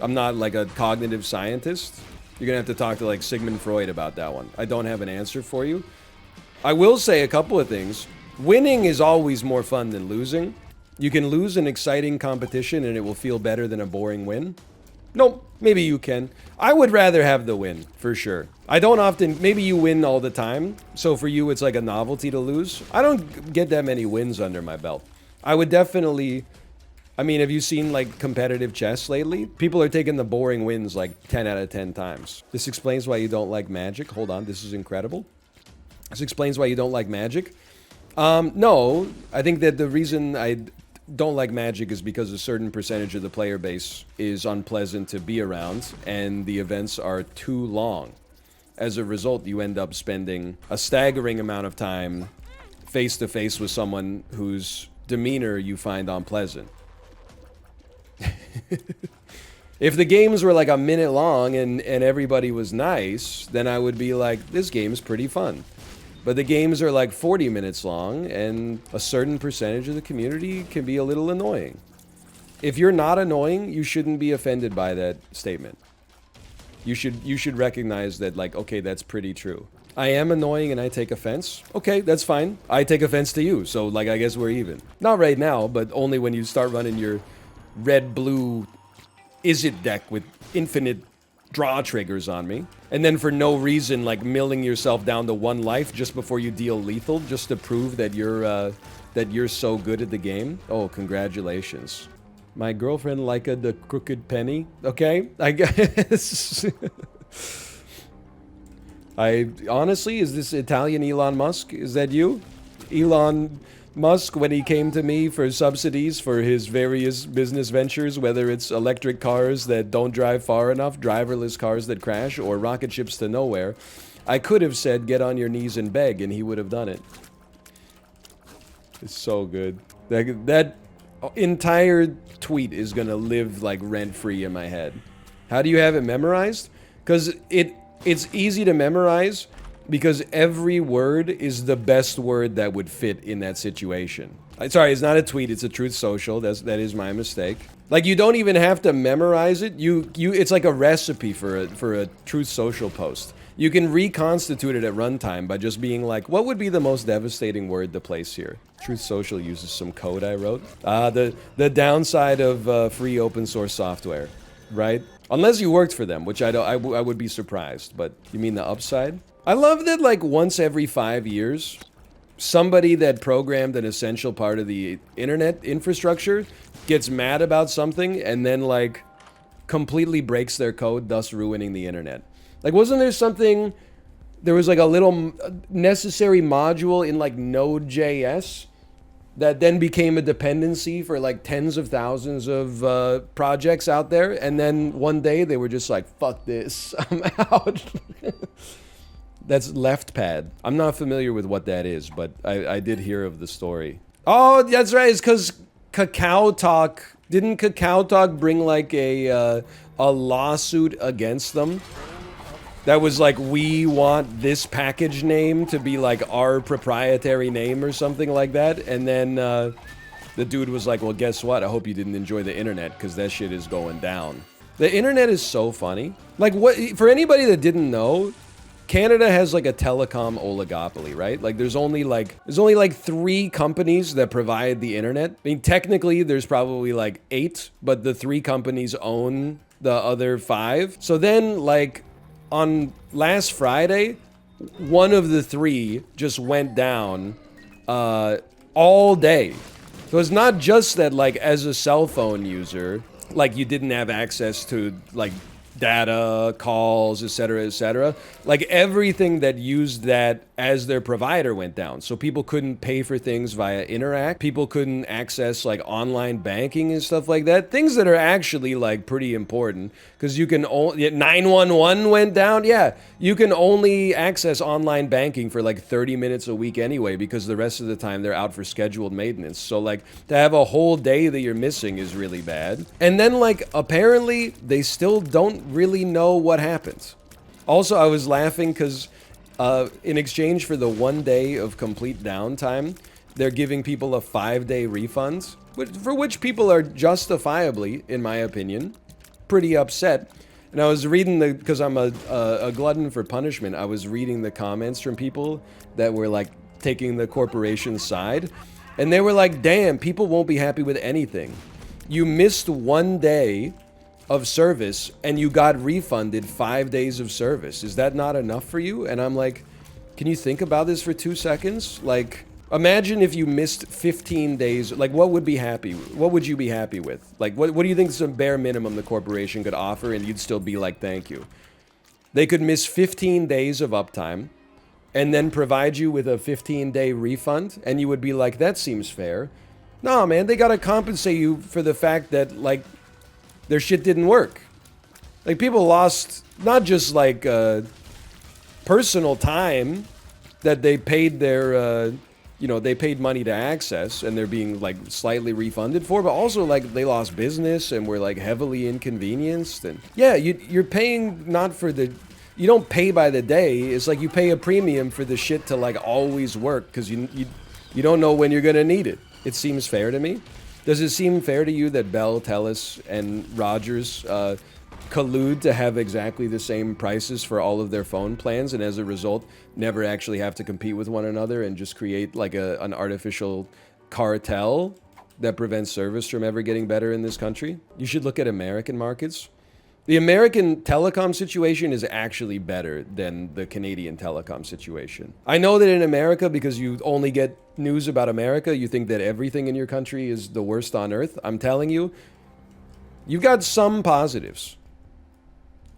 Speaker 1: I'm not, like, a cognitive scientist. You're gonna have to talk to, like, Sigmund Freud about that one. I don't have an answer for you. I will say a couple of things. Winning is always more fun than losing. You can lose an exciting competition and it will feel better than a boring win. Nope, maybe you can. I would rather have the win, for sure. I don't often, maybe you win all the time, so for you it's like a novelty to lose. I don't get that many wins under my belt. I would definitely, I mean, have you seen like competitive chess lately? People are taking the boring wins like 10 out of 10 times. This explains why you don't like Magic. Hold on, this is incredible. This explains why you don't like Magic. No, I think that the reason I don't like Magic is because a certain percentage of the player base is unpleasant to be around, and the events are too long. As a result, you end up spending a staggering amount of time face to face with someone whose demeanor you find unpleasant. If the games were like a minute long and everybody was nice, then I would be like, this game's pretty fun. But the games are like 40 minutes long, and a certain percentage of the community can be a little annoying. If you're not annoying, you shouldn't be offended by that statement. You should recognize that, like, okay, that's pretty true. I am annoying and I take offense. Okay, that's fine. I take offense to you, so, like, I guess we're even. Not right now, but only when you start running your red-blue Izzet deck with infinite draw triggers on me. And then for no reason, like, milling yourself down to 1 life just before you deal lethal, just to prove that you're so good at the game. Oh, congratulations. My girlfriend Leica the Crooked Penny. Okay, I guess. I honestly, is this Italian Elon Musk? Is that you? Elon Musk when he came to me for subsidies for his various business ventures, whether it's electric cars that don't drive far enough, driverless cars that crash, or rocket ships to nowhere. I could have said, get on your knees and beg, and he would have done it. It's so good. That entire tweet is gonna live like rent-free in my head. How do you have it memorized? Because it's easy to memorize because every word is the best word that would fit in that situation. Sorry, it's not a tweet, it's a Truth Social. That is my mistake. Like, you don't even have to memorize it. It's like a recipe for a Truth Social post. You can reconstitute it at runtime by just being like, what would be the most devastating word to place here? Truth Social uses some code I wrote. The downside of free open source software, right? Unless you worked for them, which I would be surprised. But you mean the upside? I love that like once every 5 years, somebody that programmed an essential part of the internet infrastructure gets mad about something and then like completely breaks their code, thus ruining the internet. Like, wasn't there something, there was like a little necessary module in like Node.js that then became a dependency for like tens of thousands of projects out there. And then one day they were just like, fuck this, I'm out. That's left pad. I'm not familiar with what that is, but I did hear of the story. Oh, that's right. It's because Kakao Talk, didn't Kakao Talk bring like a lawsuit against them? That was like, we want this package name to be like our proprietary name or something like that. And then the dude was like, well, guess what? I hope you didn't enjoy the internet because that shit is going down. The internet is so funny. Like, what, for anybody that didn't know, Canada has like a telecom oligopoly, right? Like there's only like 3 companies that provide the internet. I mean, technically there's probably like 8, but the 3 companies own the other 5. So then like on last Friday, one of the 3 just went down all day. So it's not just that like as a cell phone user, like you didn't have access to like data, calls, etc., etc. Like everything that used that as their provider went down. So people couldn't pay for things via Interact. People couldn't access like online banking and stuff like that. Things that are actually like pretty important because you can only 911 went down. Yeah, you can only access online banking for like 30 minutes a week anyway because the rest of the time they're out for scheduled maintenance. So like to have a whole day that you're missing is really bad. And then like apparently they still don't really know what happens. Also, I was laughing because in exchange for the 1 day of complete downtime, they're giving people a 5-day refund, for which people are justifiably, in my opinion, pretty upset. And I was reading because I'm a glutton for punishment, I was reading the comments from people that were like taking the corporation's side. And they were like, damn, people won't be happy with anything. You missed 1 day of service and you got refunded 5 days of service. Is that not enough for you? And I'm like, can you think about this for 2 seconds? Like, imagine if you missed 15 days. Like, what would you be happy with? Like, what do you think is the bare minimum the corporation could offer and you'd still be like, thank you? They could miss 15 days of uptime and then provide you with a 15-day refund and you would be like, that seems fair. No, man, they gotta compensate you for the fact that, like, their shit didn't work. Like, people lost not just like personal time that they paid their they paid money to access and they're being like slightly refunded for, but also like they lost business and were like heavily inconvenienced. And yeah, you're paying not for the, you don't pay by the day. It's like you pay a premium for the shit to like always work because you don't know when you're gonna need it. It seems fair to me. Does it seem fair to you that Bell, Telus, and Rogers collude to have exactly the same prices for all of their phone plans and as a result never actually have to compete with one another and just create like an artificial cartel that prevents service from ever getting better in this country? You should look at American markets. The American telecom situation is actually better than the Canadian telecom situation. I know that in America, because you only get news about America, you think that everything in your country is the worst on earth. I'm telling you, you've got some positives.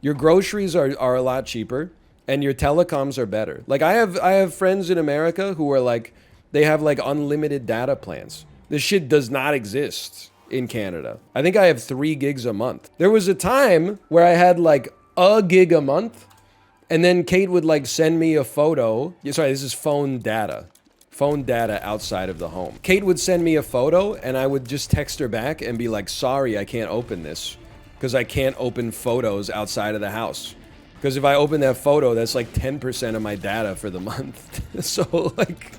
Speaker 1: Your groceries are a lot cheaper and your telecoms are better. Like I have friends in America who are like, They have like unlimited data plans. This shit does not exist in Canada. I think I have 3 gigs a month. There was a time where I had like a gig a month, and then Kate would like send me a photo. Sorry, this is phone data. Phone data outside of the home. Kate would send me a photo and I would just text her back and be like, sorry, I can't open this because I can't open photos outside of the house. Because if I open that photo, that's like 10% of my data for the month. So like,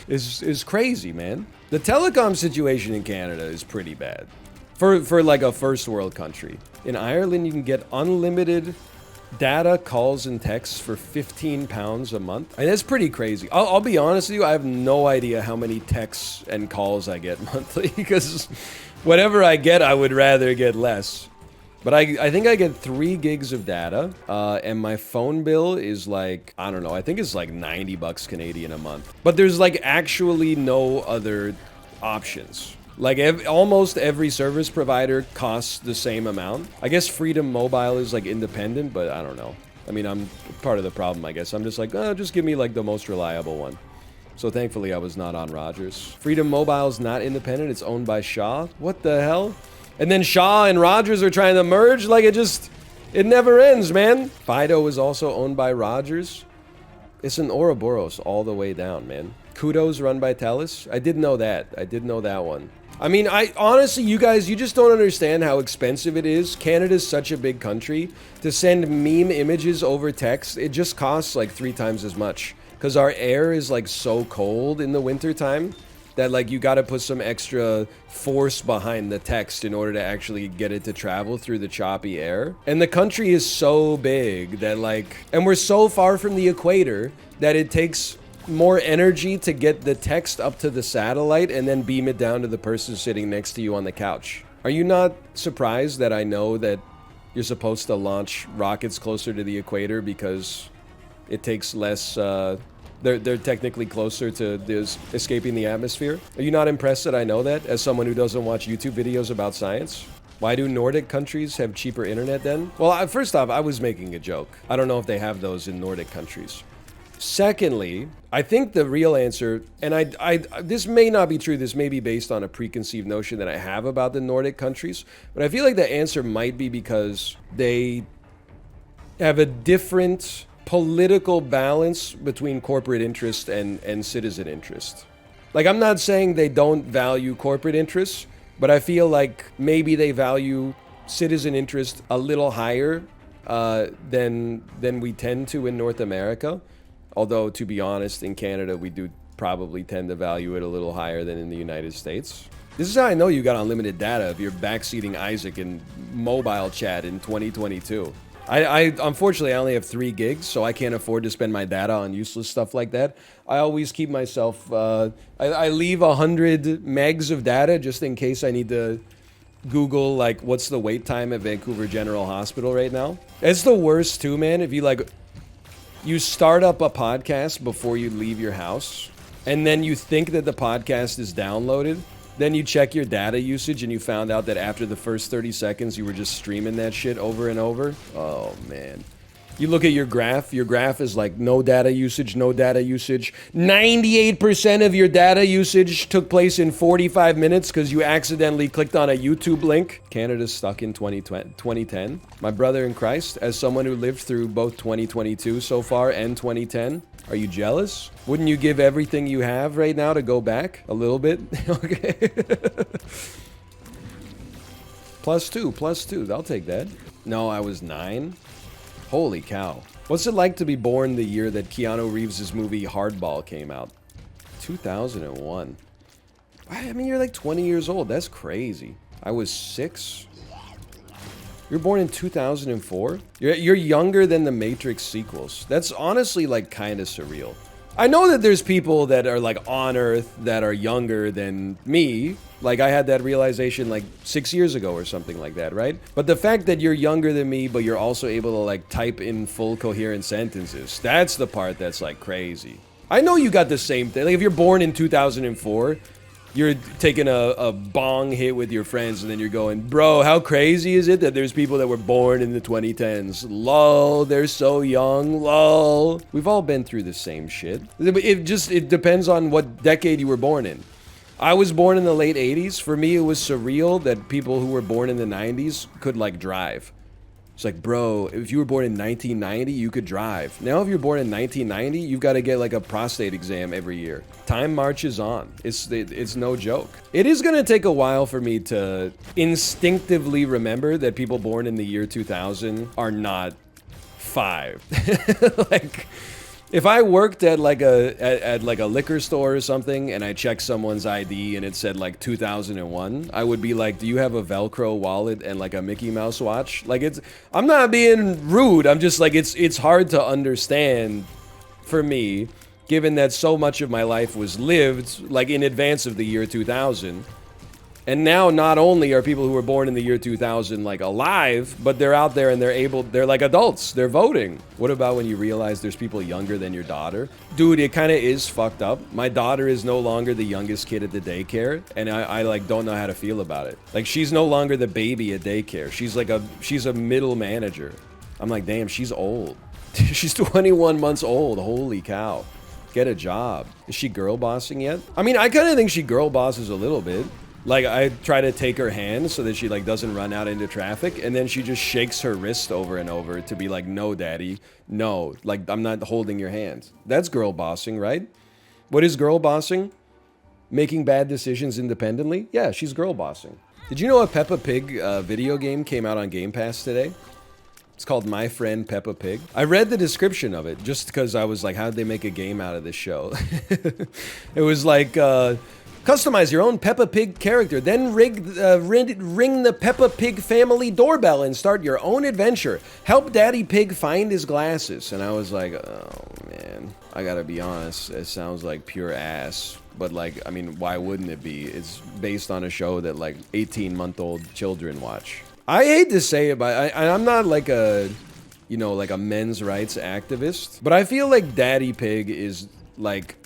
Speaker 1: it's crazy, man. The telecom situation in Canada is pretty bad for like a first world country. In Ireland, you can get unlimited data, calls, and texts for £15 a month. And that's pretty crazy. I'll be honest with you, I have no idea how many texts and calls I get monthly because whatever I get, I would rather get less. But I think I get 3 gigs of data, and my phone bill is like, I don't know, I think it's like 90 bucks Canadian a month. But there's like actually no other options. Like almost every service provider costs the same amount. I guess Freedom Mobile is like independent, but I don't know. I mean, I'm part of the problem, I guess. I'm just like, oh, just give me like the most reliable one. So thankfully I was not on Rogers. Freedom Mobile is not independent. It's owned by Shaw. What the hell? And then Shaw and Rogers are trying to merge. Like it never ends, man. Fido is also owned by Rogers. It's an Ouroboros all the way down, man. Kudos run by Telus. I did know that. I did know that one. I mean, honestly, you guys, you just don't understand how expensive it is. Canada's such a big country. To send meme images over text, it just costs like 3 times as much. Because our air is like so cold in the wintertime that like you gotta put some extra force behind the text in order to actually get it to travel through the choppy air. And the country is so big that like, and we're so far from the equator that it takes more energy to get the text up to the satellite and then beam it down to the person sitting next to you on the couch. Are you not surprised that I know that you're supposed to launch rockets closer to the equator because it takes less, they're technically closer to this escaping the atmosphere? Are you not impressed that I know that as someone who doesn't watch YouTube videos about science? Why do Nordic countries have cheaper internet then? Well, first off, I was making a joke. I don't know if they have those in Nordic countries. Secondly, I think the real answer, and this may not be true, this may be based on a preconceived notion that I have about the Nordic countries, but I feel like the answer might be because they have a different political balance between corporate interest and citizen interest. Like, I'm not saying they don't value corporate interests, but I feel like maybe they value citizen interest a little higher than we tend to in North America. Although, to be honest, in Canada, we do probably tend to value it a little higher than in the United States. This is how I know you got unlimited data if you're backseating Isaac in mobile chat in 2022. Unfortunately, I only have 3 gigs, so I can't afford to spend my data on useless stuff like that. I always keep myself, I leave 100 megs of data just in case I need to Google, like, what's the wait time at Vancouver General Hospital right now. It's the worst, too, man, if you, like, you start up a podcast before you leave your house, and then you think that the podcast is downloaded. Then you check your data usage, and you found out that after the first 30 seconds, you were just streaming that shit over and over. Oh, man. You look at your graph is like no data usage, no data usage. 98% of your data usage took place in 45 minutes because you accidentally clicked on a YouTube link. Canada's stuck in 2010. My brother in Christ, as someone who lived through both 2022 so far and 2010, are you jealous? Wouldn't you give everything you have right now to go back a little bit? Okay. +2. I'll take that. No, I was 9. Holy cow. What's it like to be born the year that Keanu Reeves' movie Hardball came out? 2001. I mean, you're like 20 years old. That's crazy. I was 6. You're born in 2004? You're younger than the Matrix sequels. That's honestly like kind of surreal. I know that there's people that are like on Earth that are younger than me. Like I had that realization like 6 years ago or something like that, right? But the fact that you're younger than me, but you're also able to like type in full coherent sentences, that's the part that's like crazy. I know you got the same thing. Like if you're born in 2004, You're taking a bong hit with your friends, and then you're going, bro, how crazy is it that there's people that were born in the 2010s? Lol, they're so young, lol. We've all been through the same shit. It depends on what decade you were born in. I was born in the late 80s. For me, it was surreal that people who were born in the 90s could, like, drive. It's like, bro, if you were born in 1990, you could drive. Now, if you're born in 1990, you've got to get like a prostate exam every year. Time marches on. It's no joke. It is going to take a while for me to instinctively remember that people born in the year 2000 are not 5. Like, if I worked at like a liquor store or something and I checked someone's ID and it said like 2001, I would be like, do you have a Velcro wallet and like a Mickey Mouse watch? Like, I'm not being rude. I'm just like, it's hard to understand for me, given that so much of my life was lived like in advance of the year 2000. And now not only are people who were born in the year 2000 like alive, but they're out there and they're like adults. They're voting. What about when you realize there's people younger than your daughter? Dude, it kind of is fucked up. My daughter is no longer the youngest kid at the daycare, and I like don't know how to feel about it. Like, she's no longer the baby at daycare. She's a middle manager. I'm like, damn, she's old. She's 21 months old. Holy cow. Get a job. Is she girl bossing yet? I mean, I kind of think she girl bosses a little bit. Like, I try to take her hand so that she, like, doesn't run out into traffic, and then she just shakes her wrist over and over to be like, no, daddy, no. Like, I'm not holding your hand. That's girl bossing, right? What is girl bossing? Making bad decisions independently? Yeah, she's girl bossing. Did you know a Peppa Pig video game came out on Game Pass today? It's called My Friend Peppa Pig. I read the description of it just because I was like, how'd they make a game out of this show? It was like, customize your own Peppa Pig character, then ring the Peppa Pig family doorbell and start your own adventure. Help Daddy Pig find his glasses. And I was like, oh man, I gotta be honest, it sounds like pure ass. But like, I mean, why wouldn't it be? It's based on a show that like 18-month-old children watch. I hate to say it, but I'm not like a, you know, like a men's rights activist. But I feel like Daddy Pig is like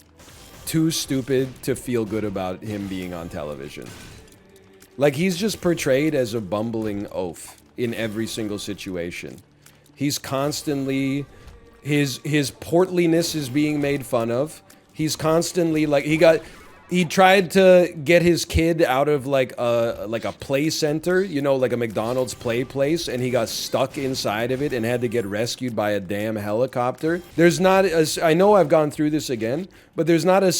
Speaker 1: too stupid to feel good about him being on television. Like, he's just portrayed as a bumbling oaf in every single situation. He's constantly, his portliness is being made fun of. He's constantly like, he tried to get his kid out of like a play center, you know, like a McDonald's play place, and he got stuck inside of it and had to get rescued by a damn helicopter. There's not I know I've gone through this again, but there's not a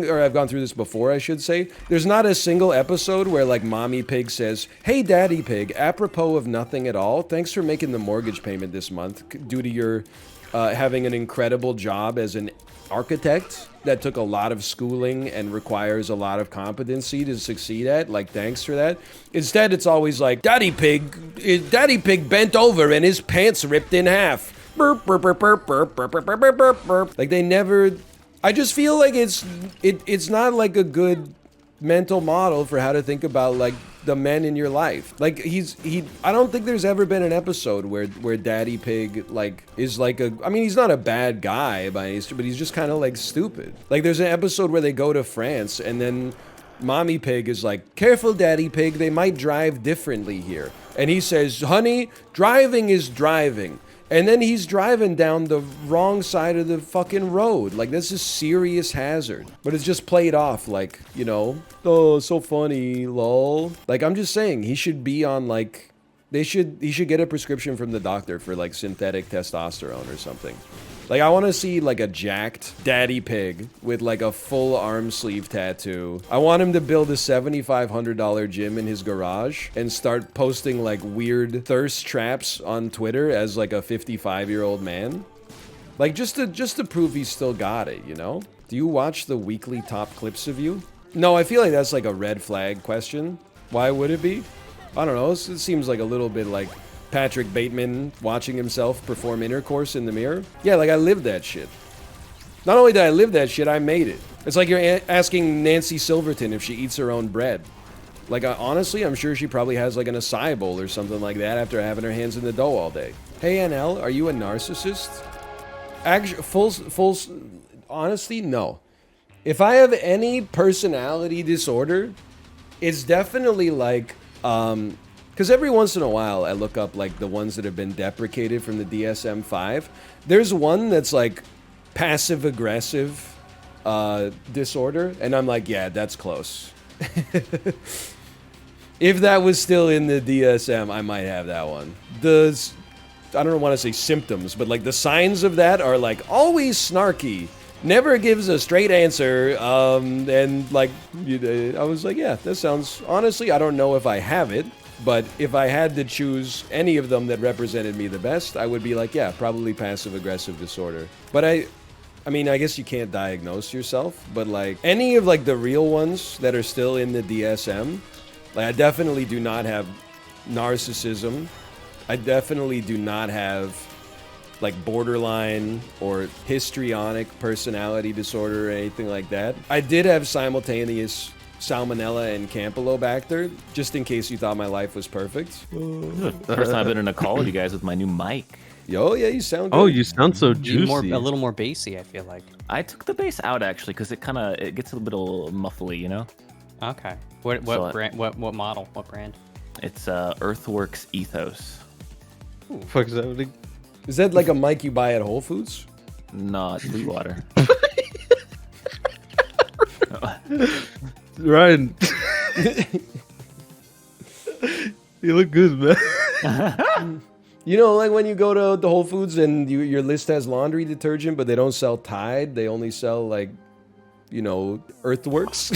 Speaker 1: or I've gone through this before, I should say. There's not a single episode where like Mommy Pig says, hey Daddy Pig, apropos of nothing at all, thanks for making the mortgage payment this month due to your having an incredible job as an architect that took a lot of schooling and requires a lot of competency to succeed at. Like, thanks for that. Instead, it's always like, Daddy Pig bent over and his pants ripped in half. Burp, burp, burp, burp, burp, burp, burp, burp, burp, burp. Like, they never... I just feel like it's not like a good mental model for how to think about like the men in your life. Like, I don't think there's ever been an episode where Daddy Pig like is like I mean, he's not a bad guy by any stretch, but he's just kind of like stupid. Like, there's an episode where they go to France and then Mommy Pig is like, careful Daddy Pig, they might drive differently here. And he says, honey, driving is driving. And then he's driving down the wrong side of the fucking road. Like, this is serious hazard. But it's just played off like, you know, oh, so funny, lol. Like, I'm just saying, he should be on, like, he should get a prescription from the doctor for, like, synthetic testosterone or something. Like, I want to see, like, a jacked Daddy Pig with, like, a full arm sleeve tattoo. I want him to build a $7,500 gym in his garage and start posting, like, weird thirst traps on Twitter as, like, a 55-year-old man. Like, just to prove he's still got it, you know? Do you watch the weekly top clips of you? No, I feel like that's, like, a red flag question. Why would it be? I don't know. It seems like a little bit, like, Patrick Bateman watching himself perform intercourse in the mirror. Yeah, like, I lived that shit. Not only did I live that shit, I made it. It's like you're asking Nancy Silverton if she eats her own bread. Like, honestly, I'm sure she probably has, like, an acai bowl or something like that after having her hands in the dough all day. Hey, NL, are you a narcissist? Actually, honestly, no. If I have any personality disorder, it's definitely like, because every once in a while I look up like the ones that have been deprecated from the DSM-5. There's one that's like passive aggressive disorder, and I'm like, yeah, that's close. If that was still in the DSM, I might have that one. I don't want to say symptoms, but like the signs of that are like always snarky, never gives a straight answer, and like, I was like, yeah, that sounds, honestly, I don't know if I have it, but if I had to choose any of them that represented me the best, I would be like, yeah, probably passive-aggressive disorder. But I mean, I guess you can't diagnose yourself, but like any of like the real ones that are still in the DSM, like I definitely do not have narcissism. I definitely do not have like borderline or histrionic personality disorder or anything like that. I did have simultaneous Salmonella and Campylobacter, just in case you thought my life was perfect.
Speaker 4: First time I've been in a call with you guys with my new mic.
Speaker 1: Yo, yeah, you sound good.
Speaker 5: Oh, you sound so juicy.
Speaker 6: A little more bassy, I feel like.
Speaker 4: I took the bass out actually because it gets a little muffly, you know.
Speaker 6: Okay. What brand? What model? What brand?
Speaker 4: It's Earthworks Ethos.
Speaker 5: Fuck is that?
Speaker 1: Is that like a mic you buy at Whole Foods?
Speaker 4: No, it's Sweetwater.
Speaker 5: Ryan, you look good, man.
Speaker 1: You know, like when you go to the Whole Foods and your list has laundry detergent, but they don't sell Tide. They only sell like, you know, Earthworks.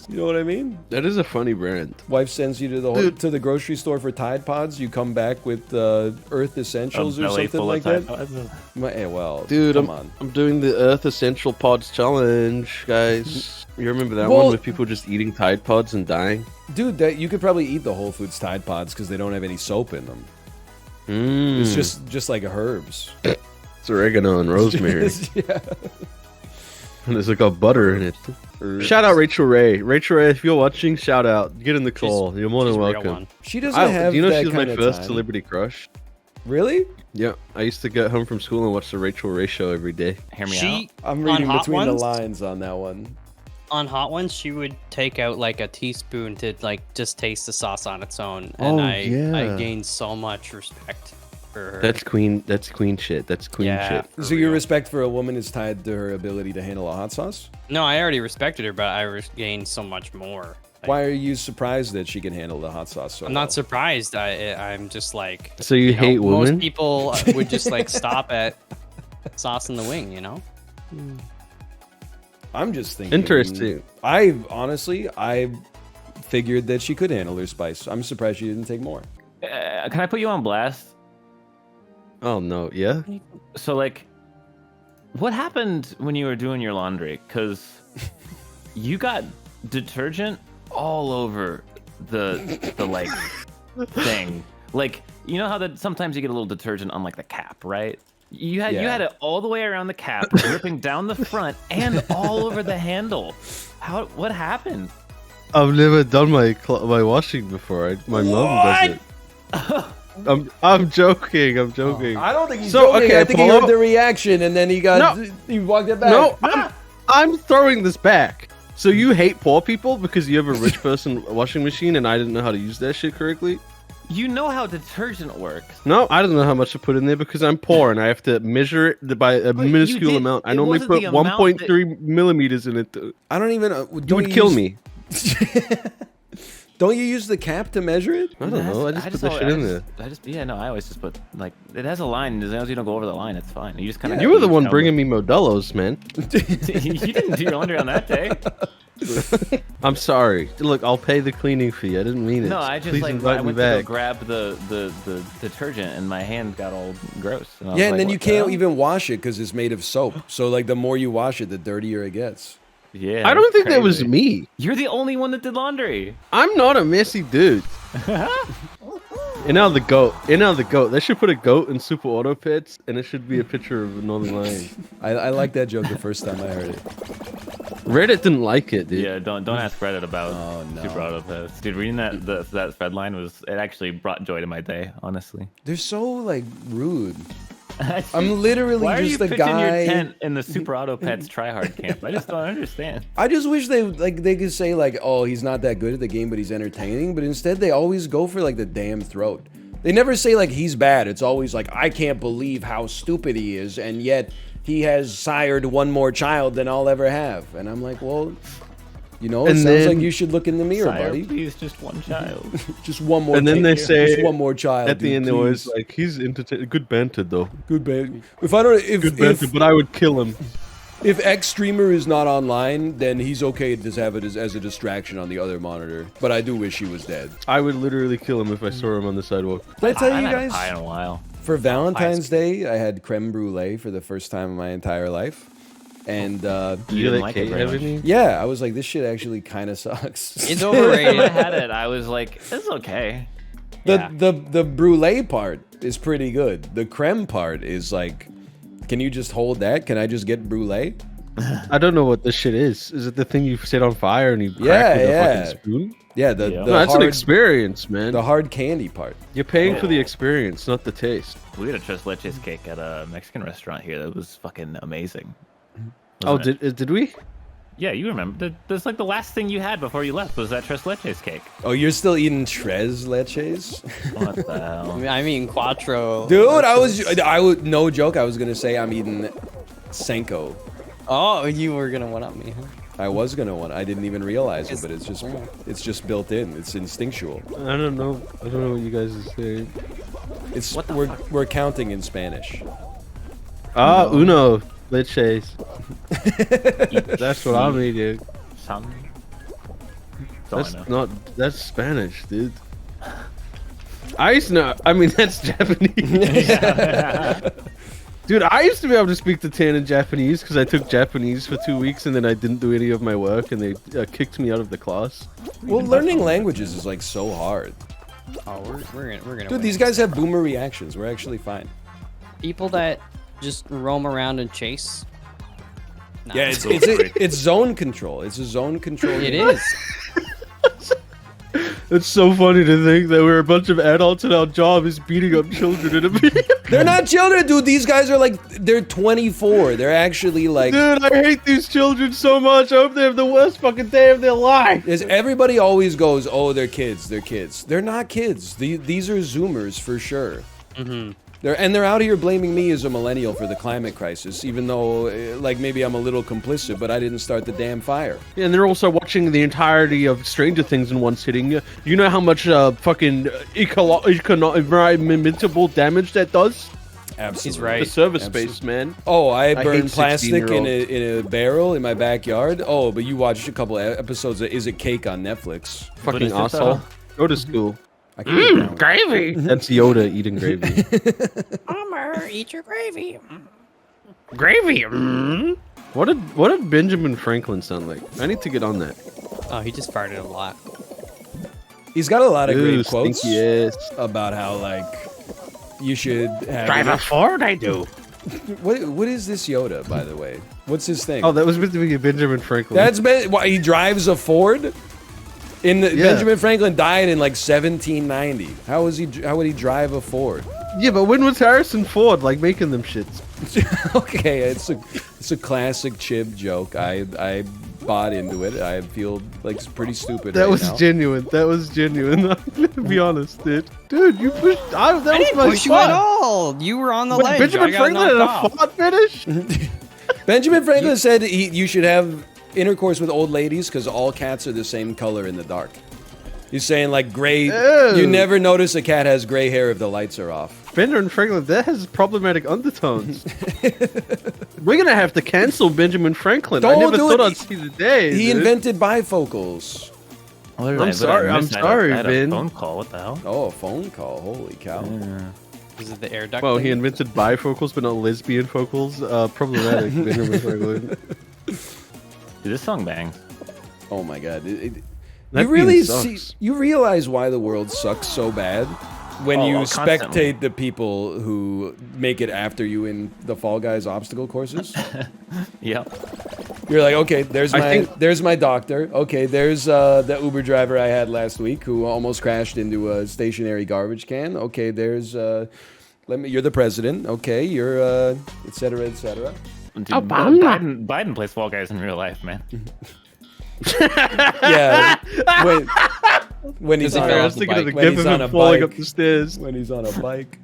Speaker 1: You know what I mean?
Speaker 5: That is a funny brand.
Speaker 1: Wife sends you to the grocery store for Tide Pods. You come back with Earth Essentials or something like that. Well,
Speaker 5: dude,
Speaker 1: come on.
Speaker 5: I'm doing the Earth Essential Pods challenge, guys. You remember that one with people just eating Tide Pods and dying?
Speaker 1: Dude, you could probably eat the Whole Foods Tide Pods because they don't have any soap in them. It's just like herbs.
Speaker 5: It's oregano and rosemary.
Speaker 1: Yeah.
Speaker 5: And there's like a butter in it. Shout out Rachel Ray. Rachel Ray, if you're watching, shout out. Get in the call. You're more than welcome.
Speaker 1: She doesn't have.
Speaker 5: Do you know
Speaker 1: that
Speaker 5: she's my
Speaker 1: kind of
Speaker 5: first
Speaker 1: time.
Speaker 5: celebrity crush?
Speaker 1: Really?
Speaker 5: Yeah, I used to get home from school and watch the Rachel Ray show every day.
Speaker 4: Hear me out.
Speaker 1: I'm reading between the lines on that one.
Speaker 6: On Hot Ones, she would take out like a teaspoon to like just taste the sauce on its own, and I gained so much respect for her.
Speaker 5: That's queen shit. That's queen shit.
Speaker 1: So your respect for a woman is tied to her ability to handle a hot sauce?
Speaker 6: No, I already respected her, but I gained so much more.
Speaker 1: Why are you surprised that she can handle the hot sauce so
Speaker 6: I'm not surprised. I'm just like.
Speaker 5: So you hate women?
Speaker 6: Most people would just like stop at sauce in the wing, you know?
Speaker 1: I'm just thinking.
Speaker 5: Interesting.
Speaker 1: I figured that she could handle her spice. I'm surprised she didn't take more.
Speaker 4: Can I put you on blast?
Speaker 5: Oh no, yeah.
Speaker 4: So like, what happened when you were doing your laundry? Because you got detergent all over the like thing. Like, you know how that sometimes you get a little detergent on like the cap, right? You had it all the way around the cap, dripping down the front and all over the handle. What happened?
Speaker 5: I've never done my washing before. My mom does it. I'm joking. I'm joking.
Speaker 1: I don't think he's joking.
Speaker 5: Okay,
Speaker 1: I think he heard the reaction and then he walked it back.
Speaker 5: No, I'm throwing this back. So you hate poor people because you have a rich person washing machine and I didn't know how to use that shit correctly?
Speaker 4: You know how detergent works.
Speaker 5: No, I don't know how much to put in there because I'm poor and I have to measure it by a minuscule amount. I normally put 1.3 millimeters in it.
Speaker 1: I don't even.
Speaker 5: You would kill me.
Speaker 1: Don't you use the cap to measure it?
Speaker 5: I don't know. I just put the shit in there.
Speaker 4: I always just put like it has a line. As long as you don't go over the line, it's fine. You just kind of.
Speaker 5: You were the one bringing me Modelo's, man.
Speaker 4: You didn't do your laundry on that day.
Speaker 5: I'm sorry. Look, I'll pay the cleaning fee. I didn't mean it.
Speaker 4: No, I just
Speaker 5: Please
Speaker 4: like
Speaker 5: invite
Speaker 4: I
Speaker 5: me
Speaker 4: went to
Speaker 5: back.
Speaker 4: go grab the detergent and my hand got all gross. And
Speaker 1: Yeah, and then you can't even wash it because it's made of soap. So like the more you wash it, the dirtier it gets.
Speaker 4: Yeah.
Speaker 5: I don't think that was me.
Speaker 4: You're the only one that did laundry.
Speaker 5: I'm not a messy dude. And now the goat. They should put a goat in superautopets, and it should be a picture of a northernlion.
Speaker 1: I liked that joke the first time I heard it.
Speaker 5: Reddit didn't like it, dude.
Speaker 4: Yeah, don't ask Reddit about superautopets. Dude, reading that thread line it actually brought joy to my day, honestly.
Speaker 1: They're so like rude. I'm literally
Speaker 4: Why are you
Speaker 1: just a
Speaker 4: pitching your
Speaker 1: guy.
Speaker 4: tent in the Super Auto Pets tryhard camp? I just don't understand.
Speaker 1: I just wish they could say like, oh, he's not that good at the game, but he's entertaining. But instead, they always go for like the damn throat. They never say like he's bad. It's always like, I can't believe how stupid he is, and yet he has sired one more child than I'll ever have. And I'm like, well, you know, it
Speaker 5: And
Speaker 1: sounds
Speaker 5: then-
Speaker 1: like you should look in the mirror,
Speaker 4: Sire,
Speaker 1: buddy.
Speaker 4: please, just one child.
Speaker 1: Just one more.
Speaker 5: And then they say
Speaker 1: just one more child.
Speaker 5: at the
Speaker 1: dude,
Speaker 5: end, they're always
Speaker 1: please.
Speaker 5: like, he's good banter though.
Speaker 1: Good bad. If I don't,
Speaker 5: Good banter, but I would kill him.
Speaker 1: if X streamer is not online, then he's okay to just have it as a distraction on the other monitor. But I do wish he was dead.
Speaker 5: I would literally kill him if I saw him on the sidewalk.
Speaker 1: Did I tell
Speaker 4: I
Speaker 1: you
Speaker 4: haven't had a pie
Speaker 1: guys?
Speaker 4: in a while.
Speaker 1: For Valentine's Day, I had creme brulee for the first time in my entire life. And
Speaker 4: You didn't like it very much.
Speaker 5: any?
Speaker 1: yeah, I was like, this shit actually kind of sucks.
Speaker 6: It's
Speaker 4: When I
Speaker 6: overrated.
Speaker 4: had it, I was like, it's okay.
Speaker 1: The brulee part is pretty good. The creme part is like, can you just hold that? Can I just get brulee?
Speaker 5: I don't know what this shit is. Is it the thing you set on fire and you
Speaker 1: Yeah,
Speaker 5: crack with a
Speaker 1: yeah.
Speaker 5: fucking spoon?
Speaker 1: Yeah, the
Speaker 4: Yeah.
Speaker 5: No, that's an
Speaker 1: hard,
Speaker 5: experience, man.
Speaker 1: the hard candy part.
Speaker 5: You're paying for the experience, not the taste.
Speaker 4: We had a tres leches cake at a Mexican restaurant here that was fucking amazing.
Speaker 5: Oh,
Speaker 4: Wasn't it?
Speaker 5: did we?
Speaker 4: Yeah, you remember. That's like the last thing you had before you left was that tres leches cake.
Speaker 1: Oh, you're still eating tres leches?
Speaker 4: What the hell?
Speaker 6: I mean, Quattro.
Speaker 1: Dude, I would, no joke, I was gonna say I'm eating Senko.
Speaker 6: Oh, you were gonna one up me, huh?
Speaker 1: I was gonna want. I didn't even realize it, but it's just built in. It's instinctual.
Speaker 5: I don't know. I don't know what you guys are saying.
Speaker 1: It's
Speaker 4: What the
Speaker 1: we're counting in Spanish.
Speaker 5: Ah, uno. Leches. That's what I'm eating.
Speaker 4: Some. That's all I
Speaker 5: That's
Speaker 4: know.
Speaker 5: not. That's Spanish, dude. I used to know. I mean, that's Japanese. Dude, I used to be able to speak to Tan in Japanese because I took Japanese for 2 weeks and then I didn't do any of my work and they kicked me out of the class.
Speaker 1: Well, learning languages is like so hard.
Speaker 6: Oh, we're gonna.
Speaker 1: Dude,
Speaker 6: win.
Speaker 1: these guys have boomer reactions. We're actually fine.
Speaker 6: People that just roam around and chase. Nah.
Speaker 1: Yeah, it's zone control. It's a zone control.
Speaker 6: It
Speaker 1: game.
Speaker 6: is.
Speaker 5: It's so funny to think that we're a bunch of adults and our job is beating up children in a video.
Speaker 1: They're not children, dude. These guys are like, they're 24. They're actually like.
Speaker 5: Dude, I hate these children so much. I hope they have the worst fucking day of their life.
Speaker 1: Is everybody always goes, oh, they're kids. They're kids. They're not kids. These are Zoomers for sure.
Speaker 6: Mm-hmm.
Speaker 1: They're out here blaming me as a millennial for the climate crisis, even though like maybe I'm a little complicit, but I didn't start the damn fire.
Speaker 5: Yeah, and they're also watching the entirety of Stranger Things in one sitting. You know how much fucking environmental damage that does?
Speaker 1: Absolutely.
Speaker 6: He's right.
Speaker 5: The server
Speaker 1: Absolutely.
Speaker 5: space, man.
Speaker 1: Oh, I
Speaker 5: hate
Speaker 1: burned plastic in
Speaker 5: 16-year-olds.
Speaker 1: in a barrel in my backyard. Oh, but you watched a couple of episodes of Is It Cake on Netflix.
Speaker 5: Fucking
Speaker 4: is it,
Speaker 5: asshole. Go to school.
Speaker 1: I can't get down with it.
Speaker 5: Gravy. That's Yoda eating gravy.
Speaker 6: Homer, eat your gravy.
Speaker 5: Gravy. What did Benjamin Franklin sound like? I need to get on that.
Speaker 6: Oh, he just farted a lot.
Speaker 1: He's got a lot of
Speaker 5: Ooh,
Speaker 1: great quotes
Speaker 5: stinky ass.
Speaker 1: about how like you should have
Speaker 5: Ford, I do.
Speaker 1: What is this Yoda, by the way? What's his thing?
Speaker 5: Oh, that was meant to be Benjamin Franklin.
Speaker 1: That's been why he drives a Ford.
Speaker 5: Yeah.
Speaker 1: Benjamin Franklin died in like 1790. How would he drive a Ford?
Speaker 5: Yeah, but when was Harrison Ford like making them shits?
Speaker 1: Okay, it's a classic chib joke. I bought into it. I feel like it's pretty stupid.
Speaker 5: That
Speaker 1: right
Speaker 5: was
Speaker 1: now.
Speaker 5: genuine. That was genuine. I'm gonna be honest, dude. Dude, you pushed. That was
Speaker 6: I didn't
Speaker 5: my
Speaker 6: push you at
Speaker 5: spot.
Speaker 6: all. You were on the
Speaker 5: Wait,
Speaker 6: ledge.
Speaker 5: Benjamin
Speaker 6: I got
Speaker 5: Franklin had
Speaker 6: knocked
Speaker 5: a
Speaker 6: off.
Speaker 5: fart finish?
Speaker 1: Benjamin Franklin said you should have intercourse with old ladies because all cats are the same color in the dark. He's saying like gray.
Speaker 5: Ew.
Speaker 1: You never notice a cat has gray hair if the lights are off.
Speaker 5: Benjamin Franklin, that has problematic undertones. We're gonna have to cancel Benjamin Franklin. I
Speaker 1: Don't
Speaker 5: never
Speaker 1: do
Speaker 5: thought
Speaker 1: it.
Speaker 5: I'd see the day.
Speaker 1: He
Speaker 5: dude.
Speaker 1: invented bifocals.
Speaker 5: I'm sorry, I'm sorry,
Speaker 4: I had
Speaker 5: Vin.
Speaker 4: a phone call. What the hell?
Speaker 1: Oh, a phone call. Holy cow.
Speaker 6: Is it the air duct?
Speaker 5: Well, he
Speaker 6: thing?
Speaker 5: invented bifocals, but not lesbian focals. Problematic, Benjamin Franklin.
Speaker 4: Dude, this song bangs.
Speaker 1: Oh my god.
Speaker 5: That
Speaker 1: You really
Speaker 5: bean
Speaker 1: see,
Speaker 5: sucks.
Speaker 1: you realize why the world sucks so bad when
Speaker 4: Oh,
Speaker 1: you
Speaker 4: constantly.
Speaker 1: spectate the people who make it after you in the Fall Guys obstacle courses.
Speaker 4: Yep.
Speaker 1: You're like, okay, there's
Speaker 5: I
Speaker 1: my
Speaker 5: think-
Speaker 1: there's my doctor. Okay, there's the Uber driver I had last week who almost crashed into a stationary garbage can. Okay, there's You're the president. Okay, you're et cetera, et cetera.
Speaker 4: Dude,
Speaker 5: Obama.
Speaker 4: Biden plays Fall Guys in real life, man.
Speaker 1: Yeah, when he's
Speaker 6: Does he
Speaker 1: on
Speaker 6: fell
Speaker 5: I
Speaker 1: a
Speaker 5: was thinking of the
Speaker 1: when
Speaker 5: gif
Speaker 1: he's
Speaker 5: of
Speaker 1: on a
Speaker 5: him falling
Speaker 1: bike.
Speaker 5: up the stairs.
Speaker 1: When he's on a bike.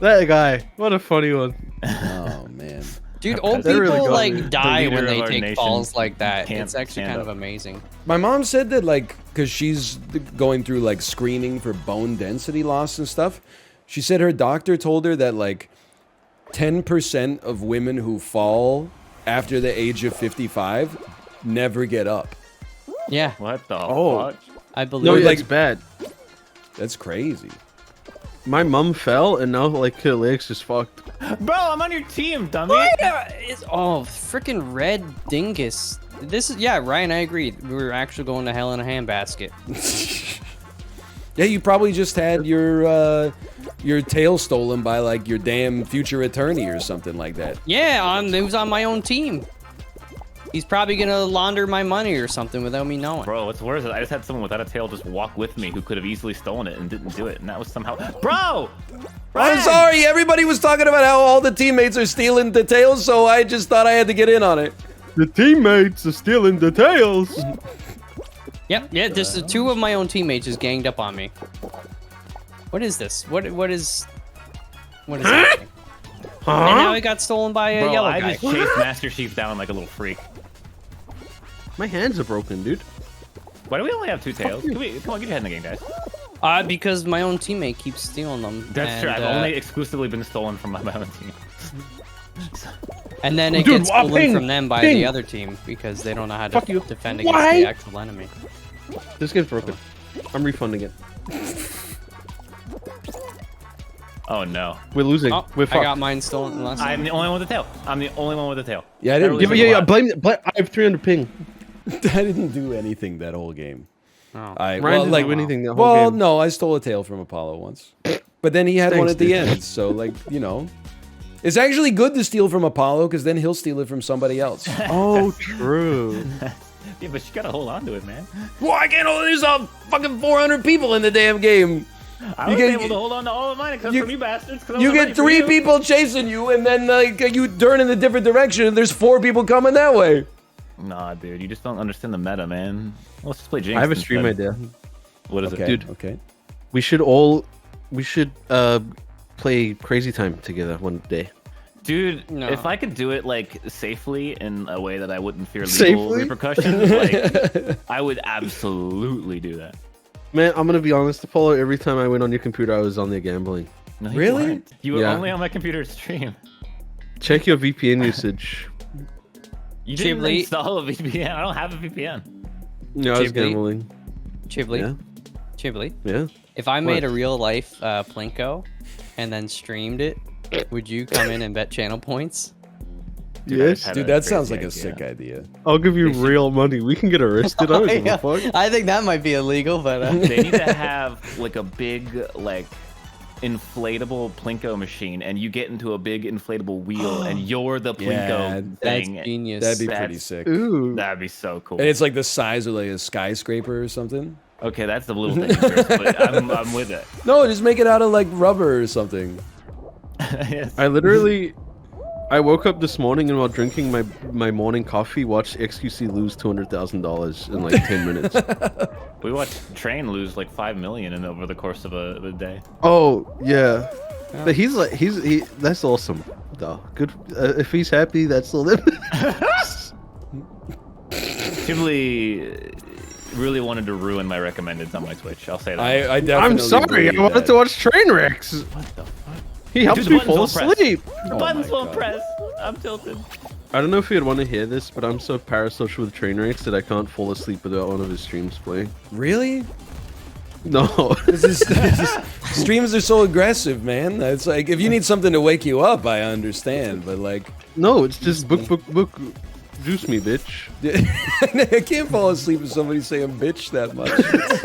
Speaker 5: That guy. What a funny one.
Speaker 1: Oh man.
Speaker 6: Dude, old
Speaker 5: They're
Speaker 6: people
Speaker 5: really
Speaker 6: like
Speaker 5: good.
Speaker 6: die
Speaker 4: The
Speaker 6: when
Speaker 4: leader
Speaker 6: they
Speaker 4: of our
Speaker 6: take
Speaker 4: nation
Speaker 6: falls like that.
Speaker 4: can't
Speaker 6: It's actually
Speaker 4: stand
Speaker 6: kind
Speaker 4: up.
Speaker 6: of amazing.
Speaker 1: My mom said that, like, because she's going through, like, screening for bone density loss and stuff, she said her doctor told her that, like, 10% of women who fall after the age of 55 never get up.
Speaker 6: Yeah,
Speaker 4: What the
Speaker 5: Oh.
Speaker 4: fuck?
Speaker 6: I believe.
Speaker 5: No,
Speaker 1: Like-
Speaker 5: that's bad.
Speaker 1: That's crazy.
Speaker 5: My mom fell, and now like her legs just fucked.
Speaker 4: Bro, I'm on your team, dummy.
Speaker 6: It's freaking red dingus. This is Ryan. I agree. We were actually going to hell in a handbasket.
Speaker 1: Yeah, you probably just had your tail stolen by, like, your damn future attorney or something like that.
Speaker 6: Yeah, it was on my own team. He's probably gonna launder my money or something without me knowing.
Speaker 4: Bro, what's worse is I just had someone without a tail just walk with me who could have easily stolen it and didn't do it, and that was somehow. Bro!
Speaker 1: I'm sorry, everybody was talking about how all the teammates are stealing the tails, so I just thought I had to get in on it.
Speaker 5: The teammates are stealing the tails.
Speaker 6: Yep, yeah, just the two of my own teammates just ganged up on me. What is this? What is happening? And now he got stolen by a
Speaker 4: Bro,
Speaker 6: yellow
Speaker 4: I
Speaker 6: guy.
Speaker 4: just chased Master Chief down like a little freak.
Speaker 5: My hands are broken, dude.
Speaker 4: Why do we only have two tails? Come on, get your head in the game, guys.
Speaker 6: Because my own teammate keeps stealing them.
Speaker 4: That's true.
Speaker 6: and,
Speaker 4: I've only exclusively been stolen from my own team.
Speaker 6: And then it
Speaker 5: Dude,
Speaker 6: gets stolen
Speaker 5: ping,
Speaker 6: from them by
Speaker 5: ping.
Speaker 6: the other team because they don't know how to
Speaker 5: Fuck you.
Speaker 6: defend against
Speaker 5: Why?
Speaker 6: the actual enemy.
Speaker 5: This game's broken. I'm refunding it.
Speaker 4: Oh no.
Speaker 5: We're losing.
Speaker 6: Oh,
Speaker 5: We're
Speaker 6: I
Speaker 5: fucked.
Speaker 6: got mine stolen last
Speaker 4: I'm
Speaker 6: time.
Speaker 4: the only one with the tail. I'm the only one with the tail.
Speaker 1: Yeah, I didn't.
Speaker 4: That really
Speaker 5: Yeah,
Speaker 4: says a
Speaker 5: yeah.
Speaker 4: lot.
Speaker 5: Blame. I have 300 ping.
Speaker 1: I didn't do anything that whole game.
Speaker 6: Oh.
Speaker 1: I
Speaker 5: Ryan
Speaker 1: well,
Speaker 5: didn't
Speaker 1: like
Speaker 5: do anything the whole
Speaker 1: well,
Speaker 5: game.
Speaker 1: no, I stole a tail from Apollo once, but then he had one
Speaker 5: Thanks,
Speaker 1: at the
Speaker 5: dude.
Speaker 1: end. So, like, you know, it's actually good to steal from Apollo because then he'll steal it from somebody else.
Speaker 5: Oh, true.
Speaker 4: Yeah, but you gotta hold on to it, man.
Speaker 1: Well, I can't hold. There's fucking 400 people in the damn game.
Speaker 4: I was able to hold on to all of mine except
Speaker 1: you-
Speaker 4: for you bastards. 'Cause I
Speaker 1: You
Speaker 4: was
Speaker 1: get
Speaker 4: ready for
Speaker 1: 3
Speaker 4: you.
Speaker 1: people chasing you, and then like you turn in a different direction, and there's 4 people coming that way.
Speaker 4: Nah, dude, you just don't understand the meta, man. Let's just play Jinx.
Speaker 5: I have a stream
Speaker 4: instead.
Speaker 5: idea.
Speaker 4: What is
Speaker 1: Okay,
Speaker 4: it?
Speaker 5: Dude.
Speaker 1: Okay.
Speaker 5: We should play Crazy Time together one day.
Speaker 4: Dude,
Speaker 6: No.
Speaker 4: if I could do it like safely in a way that I wouldn't fear legal
Speaker 5: Safely?
Speaker 4: repercussions, like I would absolutely do that.
Speaker 5: Man, I'm gonna be honest, Apollo. Every time I went on your computer, I was on there gambling.
Speaker 4: No, you
Speaker 1: Really?
Speaker 4: weren't. You were
Speaker 5: Yeah.
Speaker 4: only on my computer stream.
Speaker 5: Check your VPN usage.
Speaker 4: You didn't
Speaker 6: Chibli.
Speaker 4: install a VPN. I don't have a VPN.
Speaker 5: Yeah, I was
Speaker 6: Ghibli.
Speaker 5: gambling.
Speaker 6: Chibli.
Speaker 5: Yeah,
Speaker 6: Chibli.
Speaker 5: yeah.
Speaker 6: If I made
Speaker 5: What?
Speaker 6: a real life Plinko and then streamed it, would you come in and bet channel points?
Speaker 4: Dude, I
Speaker 5: Yes,
Speaker 4: just had
Speaker 1: Dude,
Speaker 4: a
Speaker 1: that sounds
Speaker 4: crazy
Speaker 1: like a
Speaker 4: idea.
Speaker 1: sick idea.
Speaker 5: I'll give you real money. We can get arrested. I don't give a fuck.
Speaker 6: I think that might be illegal, but
Speaker 4: They need to have like a big like inflatable Plinko machine, and you get into a big inflatable wheel, and you're the Plinko
Speaker 1: Yeah,
Speaker 6: that's
Speaker 4: thing.
Speaker 6: genius.
Speaker 1: That'd be pretty
Speaker 4: That's-
Speaker 1: sick.
Speaker 5: Ooh.
Speaker 4: That'd be so cool.
Speaker 1: And it's like the size of like a skyscraper or something.
Speaker 4: Okay, that's the little dangerous, but I'm with it.
Speaker 1: No, just make it out of like rubber or something.
Speaker 4: Yes.
Speaker 5: I woke up this morning and while drinking my morning coffee, watched XQC lose $200,000 in like 10 minutes.
Speaker 4: We watched Train lose like 5 million in over the course of a day.
Speaker 5: Oh yeah, but he's like that's awesome. Though good if he's happy, that's all.
Speaker 4: Ghibli really wanted to ruin my recommendeds on my Twitch. I'll say that.
Speaker 1: I definitely.
Speaker 5: I'm sorry. I
Speaker 1: believe
Speaker 5: wanted
Speaker 1: that.
Speaker 5: to watch train wrecks.
Speaker 4: What the fuck?
Speaker 5: He helps
Speaker 4: Dude, the
Speaker 5: me
Speaker 4: buttons
Speaker 5: fall
Speaker 4: won't press.
Speaker 5: asleep.
Speaker 4: The
Speaker 1: Oh
Speaker 4: buttons
Speaker 1: my
Speaker 4: won't
Speaker 1: God.
Speaker 4: press. I'm tilted.
Speaker 5: I don't know if you'd want to hear this, but I'm so parasocial with train wrecks that I can't fall asleep without one of his streams playing.
Speaker 1: Really?
Speaker 5: No.
Speaker 1: Streams are so aggressive, man. It's like if you need something to wake you up, I understand, but like,
Speaker 5: No, it's just book. Juice me, bitch.
Speaker 1: I can't fall asleep with somebody saying bitch that much.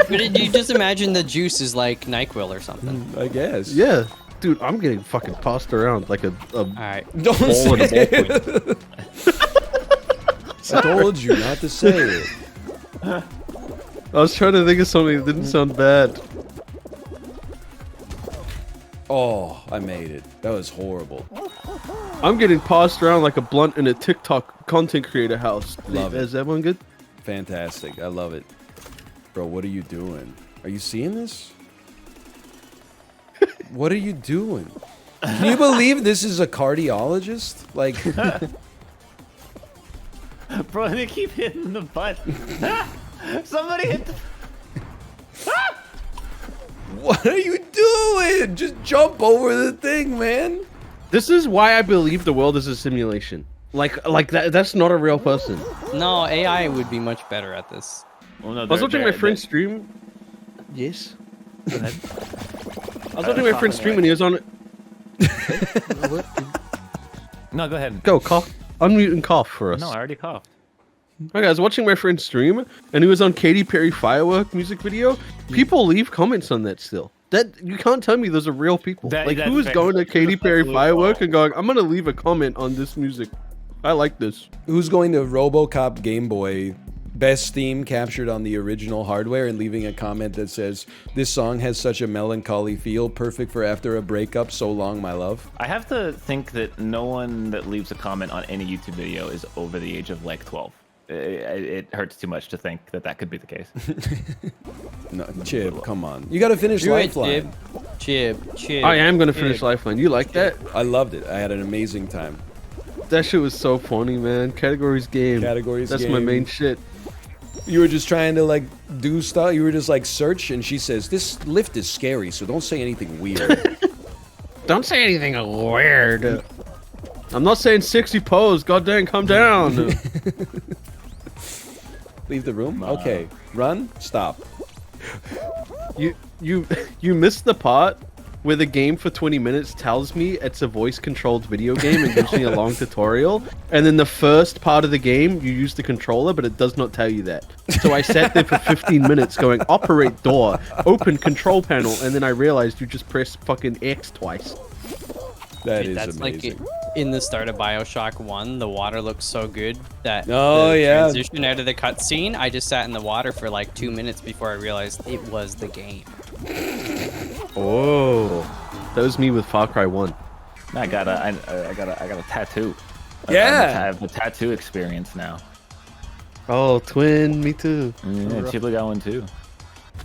Speaker 6: But you just imagine the juice is like NyQuil or something.
Speaker 1: I guess.
Speaker 5: Yeah. Dude, I'm getting fucking tossed around like a
Speaker 6: All right.
Speaker 1: Don't
Speaker 5: ball
Speaker 1: say
Speaker 5: in a
Speaker 1: it.
Speaker 5: ballpoint.
Speaker 1: I told you not to say it.
Speaker 5: I was trying to think of something that didn't sound bad.
Speaker 1: Oh, I made it. That was horrible.
Speaker 5: I'm getting passed around like a blunt in a TikTok content creator house.
Speaker 1: Love it.
Speaker 5: Is everyone good?
Speaker 1: Fantastic. I love it. Bro, what are you doing? Are you seeing this? What are you doing? Can you believe this is a cardiologist? Like,
Speaker 4: Bro, they keep hitting the button. Somebody hit the...
Speaker 1: what are you doing? Just jump over the thing, man.
Speaker 5: This is why I believe the world is a simulation. Like that's not a real person.
Speaker 6: No, AI would be much better at this.
Speaker 4: Well, no,
Speaker 5: I was watching my friend's stream. Yes. I was watching my friend's stream and he was on.
Speaker 4: No, go ahead.
Speaker 5: Go cough. Unmute and cough for us.
Speaker 4: No, I already coughed.
Speaker 5: Okay, I was watching my friend's stream and he was on Katy Perry firework music video. People leave comments on that still. That you can't tell me those are real people.
Speaker 4: That's
Speaker 5: Who is
Speaker 4: fair.
Speaker 5: going to Katy Perry
Speaker 4: Absolutely
Speaker 5: firework
Speaker 4: wrong.
Speaker 5: and going, I'm gonna leave a comment on this music. I like this.
Speaker 1: Who's going to RoboCop Game Boy, best theme captured on the original hardware, and leaving a comment that says, "This song has such a melancholy feel, perfect for after a breakup. So long, my love."
Speaker 4: I have to think that no one that leaves a comment on any YouTube video is over the age of like 12. It hurts too much to think that that could be the case.
Speaker 1: No, Chib, come on. You got to finish
Speaker 6: Do it,
Speaker 1: Lifeline.
Speaker 6: Chib.
Speaker 5: I am gonna finish Lifeline. You like that?
Speaker 1: I loved it. I had an amazing time.
Speaker 5: That shit was so funny, man. Categories game.
Speaker 1: Categories
Speaker 5: That's
Speaker 1: game.
Speaker 5: my main shit.
Speaker 1: You were just trying to like do stuff. You were just like search, and she says, "This lift is scary, so don't say anything weird."
Speaker 5: Don't say anything weird. I'm not saying 60 pose. God dang, calm down.
Speaker 1: Leave the room. Okay, run. Stop.
Speaker 5: You missed the part where the game for 20 minutes tells me it's a voice-controlled video game and gives me a long tutorial, and then the first part of the game you use the controller, but it does not tell you that. So I sat there for 15 minutes going, operate door, open control panel, and then I realized you just press fucking X twice.
Speaker 1: That
Speaker 6: Dude,
Speaker 1: is
Speaker 6: that's
Speaker 1: amazing.
Speaker 6: like in the start of Bioshock 1, the water looks so good that
Speaker 1: Oh,
Speaker 6: the
Speaker 1: yeah.
Speaker 6: transition out of the cutscene, I just sat in the water for like 2 minutes before I realized it was the game.
Speaker 5: Oh, that was me with Far Cry 1.
Speaker 4: I got a tattoo.
Speaker 1: Yeah.
Speaker 4: I have a tattoo experience now.
Speaker 5: Oh, twin, me too.
Speaker 4: Yeah, Chibli got one too.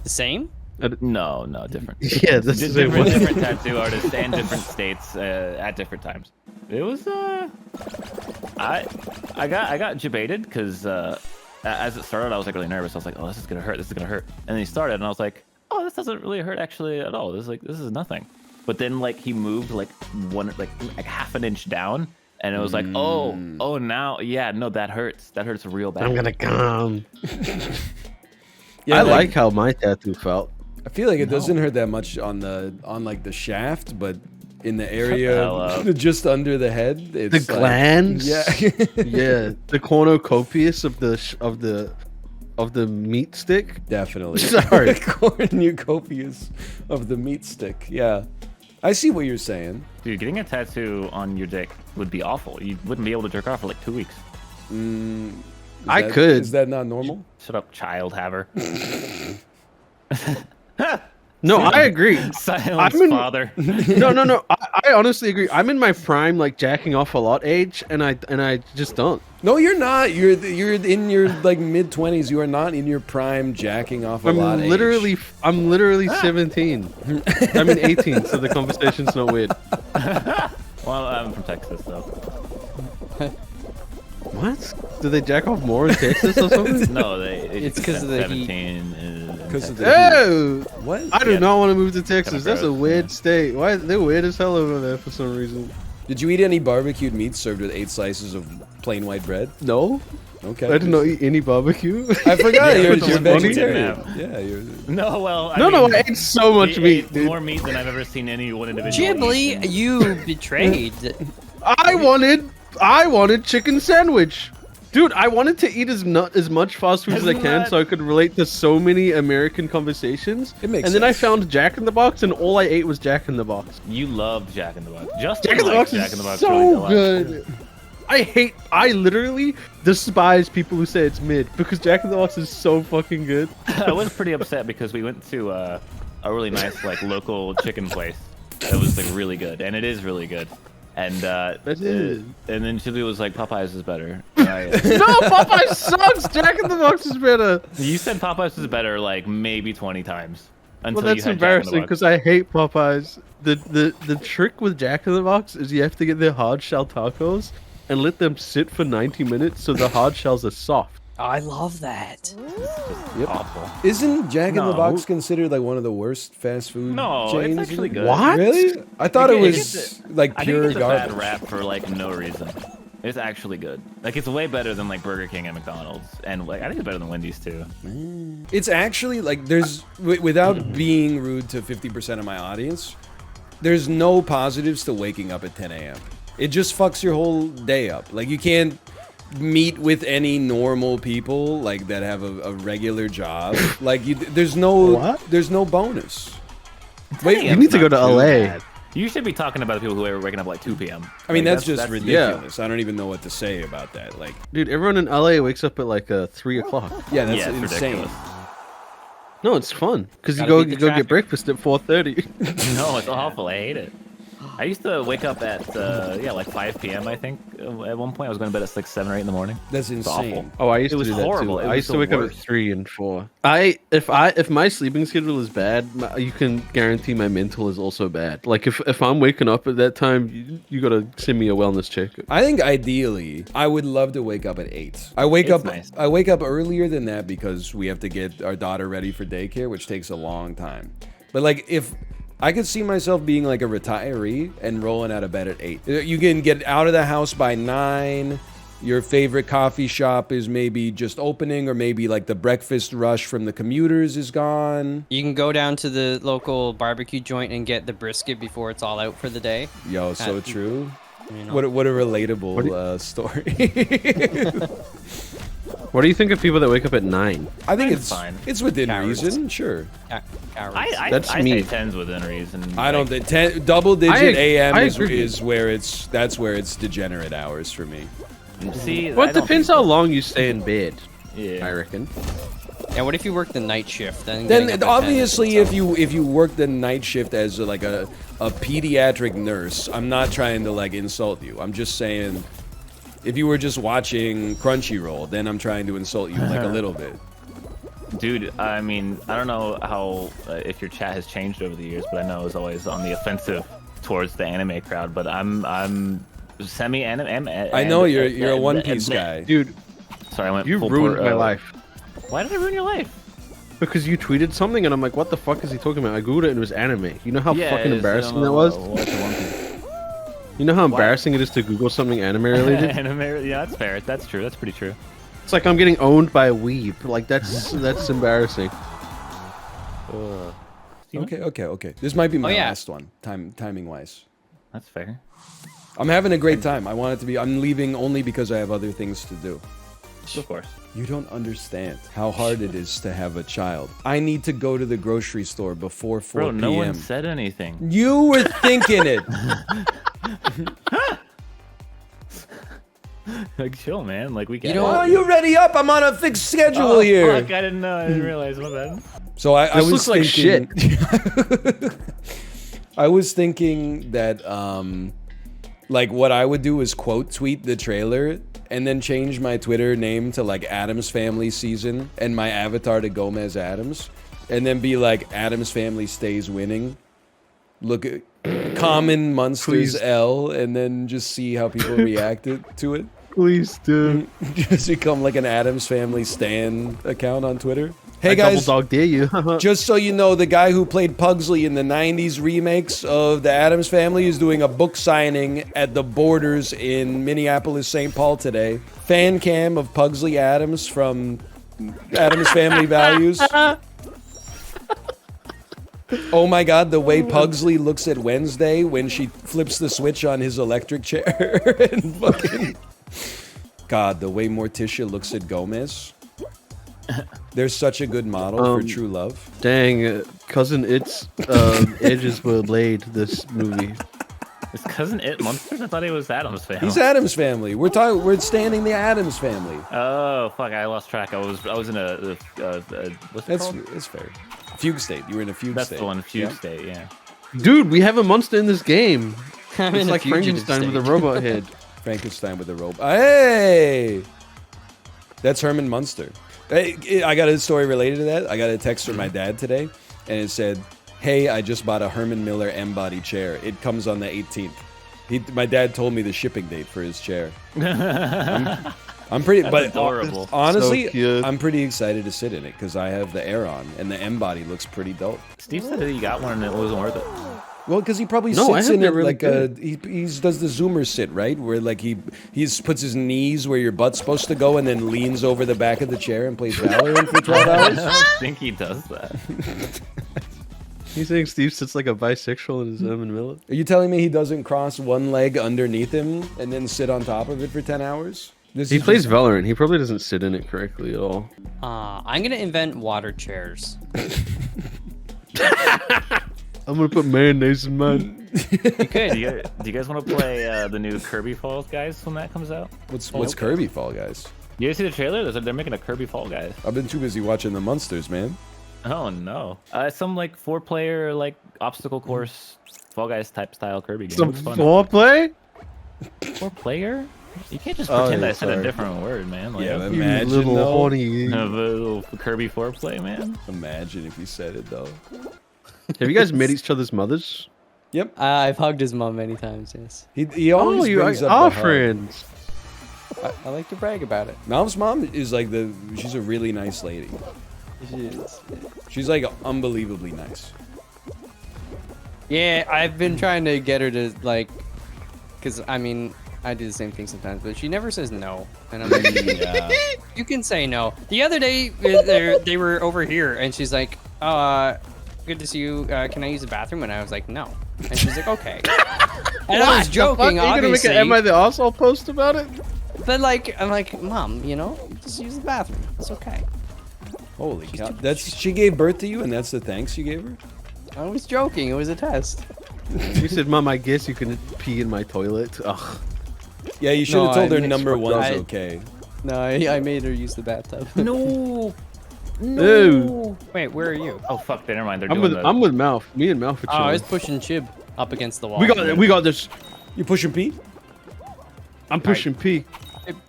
Speaker 6: The same?
Speaker 4: No, different.
Speaker 5: Yeah, this is
Speaker 4: different tattoo artists and different states at different times. It was I got debated because as it started, I was like really nervous. I was like, oh, this is gonna hurt. And then he started, and I was like, oh, this doesn't really hurt actually at all. This is nothing. But then like he moved like half an inch down, and it was like, oh now, yeah, no, that hurts. That hurts real bad.
Speaker 5: I'm gonna come.
Speaker 1: Yeah,
Speaker 5: I
Speaker 1: like-
Speaker 5: like how my tattoo felt.
Speaker 1: I feel like it doesn't hurt that much on like the shaft, but in the
Speaker 4: hell
Speaker 1: area
Speaker 4: up.
Speaker 1: just under the head, it's
Speaker 5: The
Speaker 1: like-
Speaker 5: glands.
Speaker 1: Yeah.
Speaker 5: Yeah, the cornucopious of the meat stick.
Speaker 1: Definitely.
Speaker 5: Sorry.
Speaker 1: Cornucopious of the meat stick. Yeah. I see what you're saying.
Speaker 4: Dude, getting a tattoo on your dick would be awful. You wouldn't be able to jerk off for like 2 weeks.
Speaker 5: I could.
Speaker 1: Is that not normal?
Speaker 4: Shut up, child haver.
Speaker 5: No, I agree.
Speaker 4: Silence,
Speaker 5: I'm in-
Speaker 4: father.
Speaker 5: No. I honestly agree. I'm in my prime, like jacking off a lot age, and I just don't.
Speaker 1: No, you're not. You're in your like mid 20s. You are not in your prime jacking off a lot.
Speaker 5: I'm literally 17. I'm in 18, so the conversation's not weird.
Speaker 4: Well, I'm from Texas, so.
Speaker 5: What? Do they jack off more in Texas or something?
Speaker 4: No,
Speaker 6: It's 'cause of the heat.
Speaker 4: 17
Speaker 1: 'Cause of the-
Speaker 5: Oh!
Speaker 1: What?
Speaker 5: I do
Speaker 4: Yeah.
Speaker 5: not want to move to Texas.
Speaker 4: Kinda
Speaker 5: That's a
Speaker 4: gross,
Speaker 5: weird
Speaker 4: yeah.
Speaker 5: state. Why? They're weird as hell over there for some reason.
Speaker 1: Did you eat any barbecued meat served with 8 slices of plain white bread?
Speaker 5: No,
Speaker 1: Okay.
Speaker 5: I did not eat any barbecue.
Speaker 1: I forgot
Speaker 4: Yeah,
Speaker 1: you're
Speaker 4: that's the one thing we didn't
Speaker 1: vegetarian.
Speaker 4: have.
Speaker 1: Yeah, you're.
Speaker 4: No, well,
Speaker 5: No, I ate so much
Speaker 4: we
Speaker 5: meat,
Speaker 4: ate
Speaker 5: dude.
Speaker 4: more meat than I've ever seen any one individual eat.
Speaker 6: Ghibli, you betrayed.
Speaker 5: I wanted chicken sandwich. Dude, I wanted to eat as much fast food as I
Speaker 4: Isn't
Speaker 5: can
Speaker 4: that-
Speaker 5: so I could relate to so many American conversations.
Speaker 1: It makes
Speaker 5: and then I
Speaker 1: sense.
Speaker 5: found Jack in the Box, and all I ate was Jack in the Box.
Speaker 4: You loved Jack in the Box. Justin
Speaker 5: Jack in the
Speaker 4: likes
Speaker 5: Box
Speaker 4: Jack in the
Speaker 5: is
Speaker 4: Box really a
Speaker 5: so
Speaker 4: lot.
Speaker 5: good. I literally despise people who say it's mid because Jack in the Box is so fucking good.
Speaker 4: I was pretty upset because we went to a really nice like local chicken place that was like really good, and it is really good. And and then Chili was like, Popeyes is better.
Speaker 5: No, Popeyes sucks. Jack in the Box is better.
Speaker 4: You said Popeyes is better like maybe 20 times. Until
Speaker 5: Well,
Speaker 4: you
Speaker 5: that's
Speaker 4: had
Speaker 5: embarrassing
Speaker 4: Jack in the Box.
Speaker 5: because I hate Popeyes. The trick with Jack in the Box is you have to get their hard shell tacos and let them sit for 90 minutes so the hard shells are soft.
Speaker 6: I love that.
Speaker 1: Yep.
Speaker 4: Awful.
Speaker 1: Isn't Jack in the
Speaker 4: No.
Speaker 1: Box considered like one of the worst fast food
Speaker 4: No,
Speaker 1: chains?
Speaker 4: it's actually good.
Speaker 5: What?
Speaker 1: Really? I thought it was
Speaker 4: gets
Speaker 1: like
Speaker 4: I think
Speaker 1: pure
Speaker 4: it's a bad
Speaker 1: garbage.
Speaker 4: rap for like no reason. It's actually good. Like it's way better than like Burger King and McDonald's, and like I think it's better than Wendy's too.
Speaker 1: It's actually like there's without being rude to 50% of my audience, there's no positives to waking up at 10 a.m. It just fucks your whole day up. Like you can't meet with any normal people like that have a regular job. Like there's no
Speaker 5: What?
Speaker 1: there's no bonus.
Speaker 4: Wait,
Speaker 5: You need to go to LA.
Speaker 4: You should be talking about the people who are waking up at like 2 p.m.
Speaker 1: I mean
Speaker 4: Like,
Speaker 1: that's just ridiculous. I don't even know what to say about that. Like
Speaker 5: Dude, everyone in LA wakes up at like 3 o'clock.
Speaker 1: yeah, that's
Speaker 4: Yeah, it's
Speaker 1: insane.
Speaker 4: ridiculous.
Speaker 5: No, it's fun because you
Speaker 6: Gotta
Speaker 5: go
Speaker 6: beat the
Speaker 5: go
Speaker 6: traffic.
Speaker 5: get breakfast at 4:30.
Speaker 4: No, it's awful. I hate it. I used to wake up at like 5 p.m. I think at one point I was going to bed at like 7 or 8 in the morning.
Speaker 1: That's
Speaker 4: It's awful.
Speaker 1: insane.
Speaker 5: Oh, I used
Speaker 4: It
Speaker 5: to
Speaker 4: was
Speaker 5: do that
Speaker 4: horrible.
Speaker 5: too.
Speaker 4: It
Speaker 5: I
Speaker 4: was
Speaker 5: used to
Speaker 4: the
Speaker 5: wake up at
Speaker 4: worst.
Speaker 5: 3 and 4. If my sleeping schedule is bad, you can guarantee my mental is also bad. Like if I'm waking up at that time, you gotta send me a wellness check.
Speaker 1: I think ideally, I would love to wake up at 8. I wake
Speaker 4: It's
Speaker 1: up
Speaker 4: nice.
Speaker 1: I wake up earlier than that because we have to get our daughter ready for daycare, which takes a long time. But like if I could see myself being like a retiree and rolling out of bed at 8. You can get out of the house by 9. Your favorite coffee shop is maybe just opening, or maybe like the breakfast rush from the commuters is gone.
Speaker 6: You can go down to the local barbecue joint and get the brisket before it's all out for the day.
Speaker 1: Yo, so true.
Speaker 6: You know?
Speaker 1: What a relatable story.
Speaker 5: What do you think of people that wake up at 9?
Speaker 1: I think
Speaker 4: Mine's
Speaker 1: it's
Speaker 4: fine.
Speaker 1: it's within
Speaker 6: Cowards.
Speaker 1: reason, sure.
Speaker 6: Cowards.
Speaker 4: I
Speaker 5: That's
Speaker 4: I
Speaker 5: me.
Speaker 4: say 10's within reason.
Speaker 1: I don't think double digit AM
Speaker 5: I
Speaker 1: is
Speaker 5: agree.
Speaker 1: where that's where it's degenerate hours for me.
Speaker 4: See,
Speaker 5: Well,
Speaker 4: I
Speaker 5: it
Speaker 4: don't
Speaker 5: depends
Speaker 4: think
Speaker 5: how
Speaker 4: so.
Speaker 5: long you stay in bed.
Speaker 4: Yeah.
Speaker 5: I reckon.
Speaker 6: Yeah, what if you work the night shift? Then getting up
Speaker 1: Then
Speaker 6: at 10
Speaker 1: obviously
Speaker 6: is
Speaker 1: if you work the night shift as like a pediatric nurse, I'm not trying to like insult you. I'm just saying if you were just watching Crunchyroll, then I'm trying to insult you like a little bit.
Speaker 4: Dude, I mean, I don't know how if your chat has changed over the years, but I know it's always on the offensive towards the anime crowd. But I'm semi-anime.
Speaker 1: I know you're a One Piece guy.
Speaker 5: Dude,
Speaker 4: Sorry, I went.
Speaker 5: you
Speaker 4: full
Speaker 5: ruined
Speaker 4: port,
Speaker 5: my life.
Speaker 4: Why did I ruin your life?
Speaker 5: Because you tweeted something and I'm like, what the fuck is he talking about? I googled it and it was anime. You know how
Speaker 4: Yeah,
Speaker 5: fucking
Speaker 4: it's-
Speaker 5: embarrassing
Speaker 4: I
Speaker 5: that
Speaker 4: don't
Speaker 5: was?
Speaker 4: know, what's One Piece?
Speaker 5: You know how embarrassing it is to Google something anime related?
Speaker 4: Anime, yeah, that's fair. That's true. That's pretty true.
Speaker 5: It's like I'm getting owned by a weeb. Like that's embarrassing.
Speaker 1: Okay. This might be my
Speaker 6: yeah.
Speaker 1: last one, timing wise.
Speaker 4: That's fair.
Speaker 1: I'm having a great time. I want it to be. I'm leaving only because I have other things to do.
Speaker 4: Of course.
Speaker 1: You don't understand how hard it is to have a child. I need to go to the grocery store before 4
Speaker 4: Bro,
Speaker 1: p.m.
Speaker 4: no one said anything.
Speaker 1: You were thinking it.
Speaker 4: Like, chill, man. Like, we get
Speaker 6: You know
Speaker 4: it.
Speaker 1: Oh, you ready up? I'm on a fixed schedule
Speaker 4: Oh,
Speaker 1: here.
Speaker 4: fuck, I didn't know. I didn't realize. My bad.
Speaker 1: So I
Speaker 5: This
Speaker 1: was
Speaker 5: looks like
Speaker 1: thinking, I was thinking that like what I would do is quote tweet the trailer and then change my Twitter name to like Addams Family Season and my avatar to Gomez Addams, and then be like Addams Family stays winning. Look at Common Munsters
Speaker 5: Please.
Speaker 1: L, and then just see how people reacted to it.
Speaker 5: Please do.
Speaker 1: Just become like an Addams Family stan account on Twitter. Hey
Speaker 5: I
Speaker 1: guys,
Speaker 5: double dog dare you.
Speaker 1: just so you know, the guy who played Pugsley in the 90s remakes of The Addams Family is doing a book signing at the Borders in Minneapolis, St. Paul today. Fan cam of Pugsley Addams from Addams Family Values. Oh my god, the way Pugsley looks at Wednesday when she flips the switch on his electric chair. And fucking... God, the way Morticia looks at Gomez. They're such a good model for true love.
Speaker 5: Dang, cousin, it's edges were laid. This movie.
Speaker 4: Is cousin it monsters? I thought he was Adam's family.
Speaker 1: He's Addams family. We're standing the Addams family.
Speaker 4: Oh fuck! I lost track. I was in a what's it called?
Speaker 1: That's fair. Fugue state. You were in a fugue
Speaker 4: That's
Speaker 1: state.
Speaker 4: the one. Fugue
Speaker 1: Yeah.
Speaker 4: state. Yeah.
Speaker 5: Dude, we have a monster in this game.
Speaker 6: I'm
Speaker 5: It's
Speaker 6: in a
Speaker 5: like
Speaker 6: fugitive
Speaker 5: Frankenstein with a
Speaker 6: state.
Speaker 5: robot head.
Speaker 1: Frankenstein with a robe. Hey, that's Herman Munster. Hey, I got a story related to that. I got a text from my dad today, and it said, "Hey, I just bought a Herman Miller M-body chair. It comes on the 18th." My dad told me the shipping date for his chair. I'm pretty, but
Speaker 4: adorable.
Speaker 1: honestly,
Speaker 5: So cute.
Speaker 1: I'm pretty excited to sit in it because I have the air on, and the M-body looks pretty dope.
Speaker 4: Steve said that he got one and it wasn't worth it.
Speaker 1: Well, because he probably
Speaker 5: No, I
Speaker 1: sits
Speaker 5: heard
Speaker 1: in
Speaker 5: they're
Speaker 1: it
Speaker 5: really
Speaker 1: like
Speaker 5: good.
Speaker 1: he does the zoomer sit, right? Where like he puts his knees where your butt's supposed to go and then leans over the back of the chair and plays Valorant for 12
Speaker 4: I
Speaker 1: hours.
Speaker 4: don't think he does that.
Speaker 5: He's saying Steve sits like a bisexual in his Herman Miller.
Speaker 1: Are you telling me he doesn't cross one leg underneath him and then sit on top of it for 10 hours? This
Speaker 5: He
Speaker 1: is
Speaker 5: plays
Speaker 1: just-
Speaker 5: Valorant. He probably doesn't sit in it correctly at all.
Speaker 6: I'm gonna invent water chairs.
Speaker 5: I'm gonna put mayonnaise in mine.
Speaker 4: You could. Do you guys want to play the new Kirby Falls Guys when that comes out?
Speaker 1: What's Kirby Fall Guys?
Speaker 4: You guys see the trailer? They're making a Kirby Fall Guys.
Speaker 1: I've been too busy watching the Munsters, man.
Speaker 4: Oh no! Some like 4-player like obstacle course Fall Guys type style Kirby game.
Speaker 5: Some
Speaker 4: It's fun.
Speaker 5: foreplay?
Speaker 4: 4-player? You can't just
Speaker 1: Oh,
Speaker 4: pretend
Speaker 1: yeah,
Speaker 4: I said
Speaker 1: sorry.
Speaker 4: a different word, man. Like,
Speaker 1: Yeah,
Speaker 4: a
Speaker 5: You
Speaker 1: Imagine,
Speaker 5: little
Speaker 1: though.
Speaker 5: horny.
Speaker 4: little Kirby 4-play, man.
Speaker 1: Imagine if you said it though.
Speaker 5: Have you guys met each other's mothers?
Speaker 1: Yep.
Speaker 6: I've hugged his mom many times. Yes,
Speaker 1: He always
Speaker 5: you
Speaker 1: brings up
Speaker 5: are
Speaker 1: the hug.
Speaker 5: friends.
Speaker 6: I like to brag about it.
Speaker 1: Mal's mom is like she's a really nice lady.
Speaker 6: She is.
Speaker 1: She's like unbelievably nice.
Speaker 6: Yeah, I've been trying to get her to like, cause I mean, I do the same thing sometimes, but she never says no, and I'm like,
Speaker 1: Yeah.
Speaker 6: you can say no. The other day, they were over here, and she's like, good to see you. Can I use the bathroom? And I was like, no. And she's like, okay. And I was joking,
Speaker 5: Are you gonna make
Speaker 6: obviously.
Speaker 5: an Am I the Asshole post about it?
Speaker 6: But like, I'm like, Mom, you know, just use the bathroom. It's okay.
Speaker 1: Holy cow. She gave birth to you and that's the thanks you gave her?
Speaker 6: I was joking. It was a test.
Speaker 5: You said, Mom, I guess you can pee in my toilet. Ugh.
Speaker 1: Yeah, you should
Speaker 6: No,
Speaker 1: have told
Speaker 6: I
Speaker 1: her
Speaker 6: mixed
Speaker 1: number
Speaker 6: what
Speaker 1: one's
Speaker 6: I-
Speaker 1: okay.
Speaker 6: No, I made her use the bathtub.
Speaker 4: No.
Speaker 5: No.
Speaker 6: Wait, where are you?
Speaker 4: Oh fuck! Never mind. They're
Speaker 5: I'm
Speaker 4: doing
Speaker 5: with
Speaker 4: the.
Speaker 5: I'm with Malf. Me and Malf are
Speaker 6: Oh, I was
Speaker 5: chilling.
Speaker 6: pushing Chib up against the wall.
Speaker 5: We got this.
Speaker 1: You pushing P?
Speaker 5: I'm pushing P.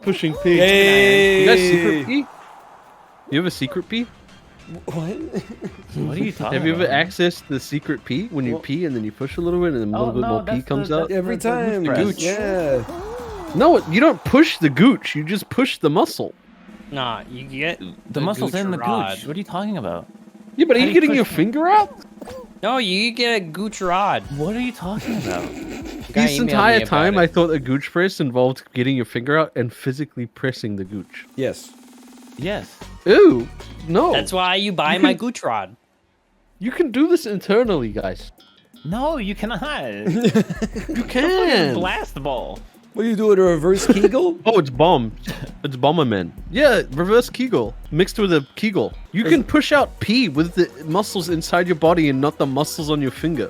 Speaker 5: Pushing P.
Speaker 1: Hey!
Speaker 5: You guys secret P? You have a secret P?
Speaker 1: What?
Speaker 4: What are you talking
Speaker 5: Have you ever
Speaker 4: about?
Speaker 5: accessed the secret P when you pee and then you push a little bit and then a
Speaker 4: Oh,
Speaker 5: little bit
Speaker 4: no,
Speaker 5: more P
Speaker 4: that's
Speaker 5: comes
Speaker 4: the-
Speaker 5: out?
Speaker 1: Every time.
Speaker 6: The gooch.
Speaker 1: Yeah.
Speaker 5: No, you don't push the gooch. You just push the muscle.
Speaker 6: Nah, you get
Speaker 4: The muscle's in the
Speaker 6: rod.
Speaker 4: gooch. What are you talking about?
Speaker 5: Yeah, but are
Speaker 4: How
Speaker 5: you
Speaker 4: do you
Speaker 5: getting your
Speaker 4: push-
Speaker 5: finger out?
Speaker 6: No, you get a gooch rod.
Speaker 4: What are you talking about?
Speaker 6: Guy
Speaker 5: This
Speaker 6: emailed me
Speaker 5: entire
Speaker 6: about
Speaker 5: time,
Speaker 6: it.
Speaker 5: I thought a gooch press involved getting your finger out and physically pressing the gooch.
Speaker 1: Yes.
Speaker 4: Yes.
Speaker 5: Ew, no.
Speaker 6: That's why you buy my gooch rod.
Speaker 5: You can do this internally, guys.
Speaker 4: No, you cannot.
Speaker 5: You can.
Speaker 4: Blast ball.
Speaker 1: What do you do with a reverse Kegel?
Speaker 5: Oh, it's bomb. It's Bomberman. Yeah, reverse Kegel mixed with a Kegel. You can push out pee with the muscles inside your body and not the muscles on your finger.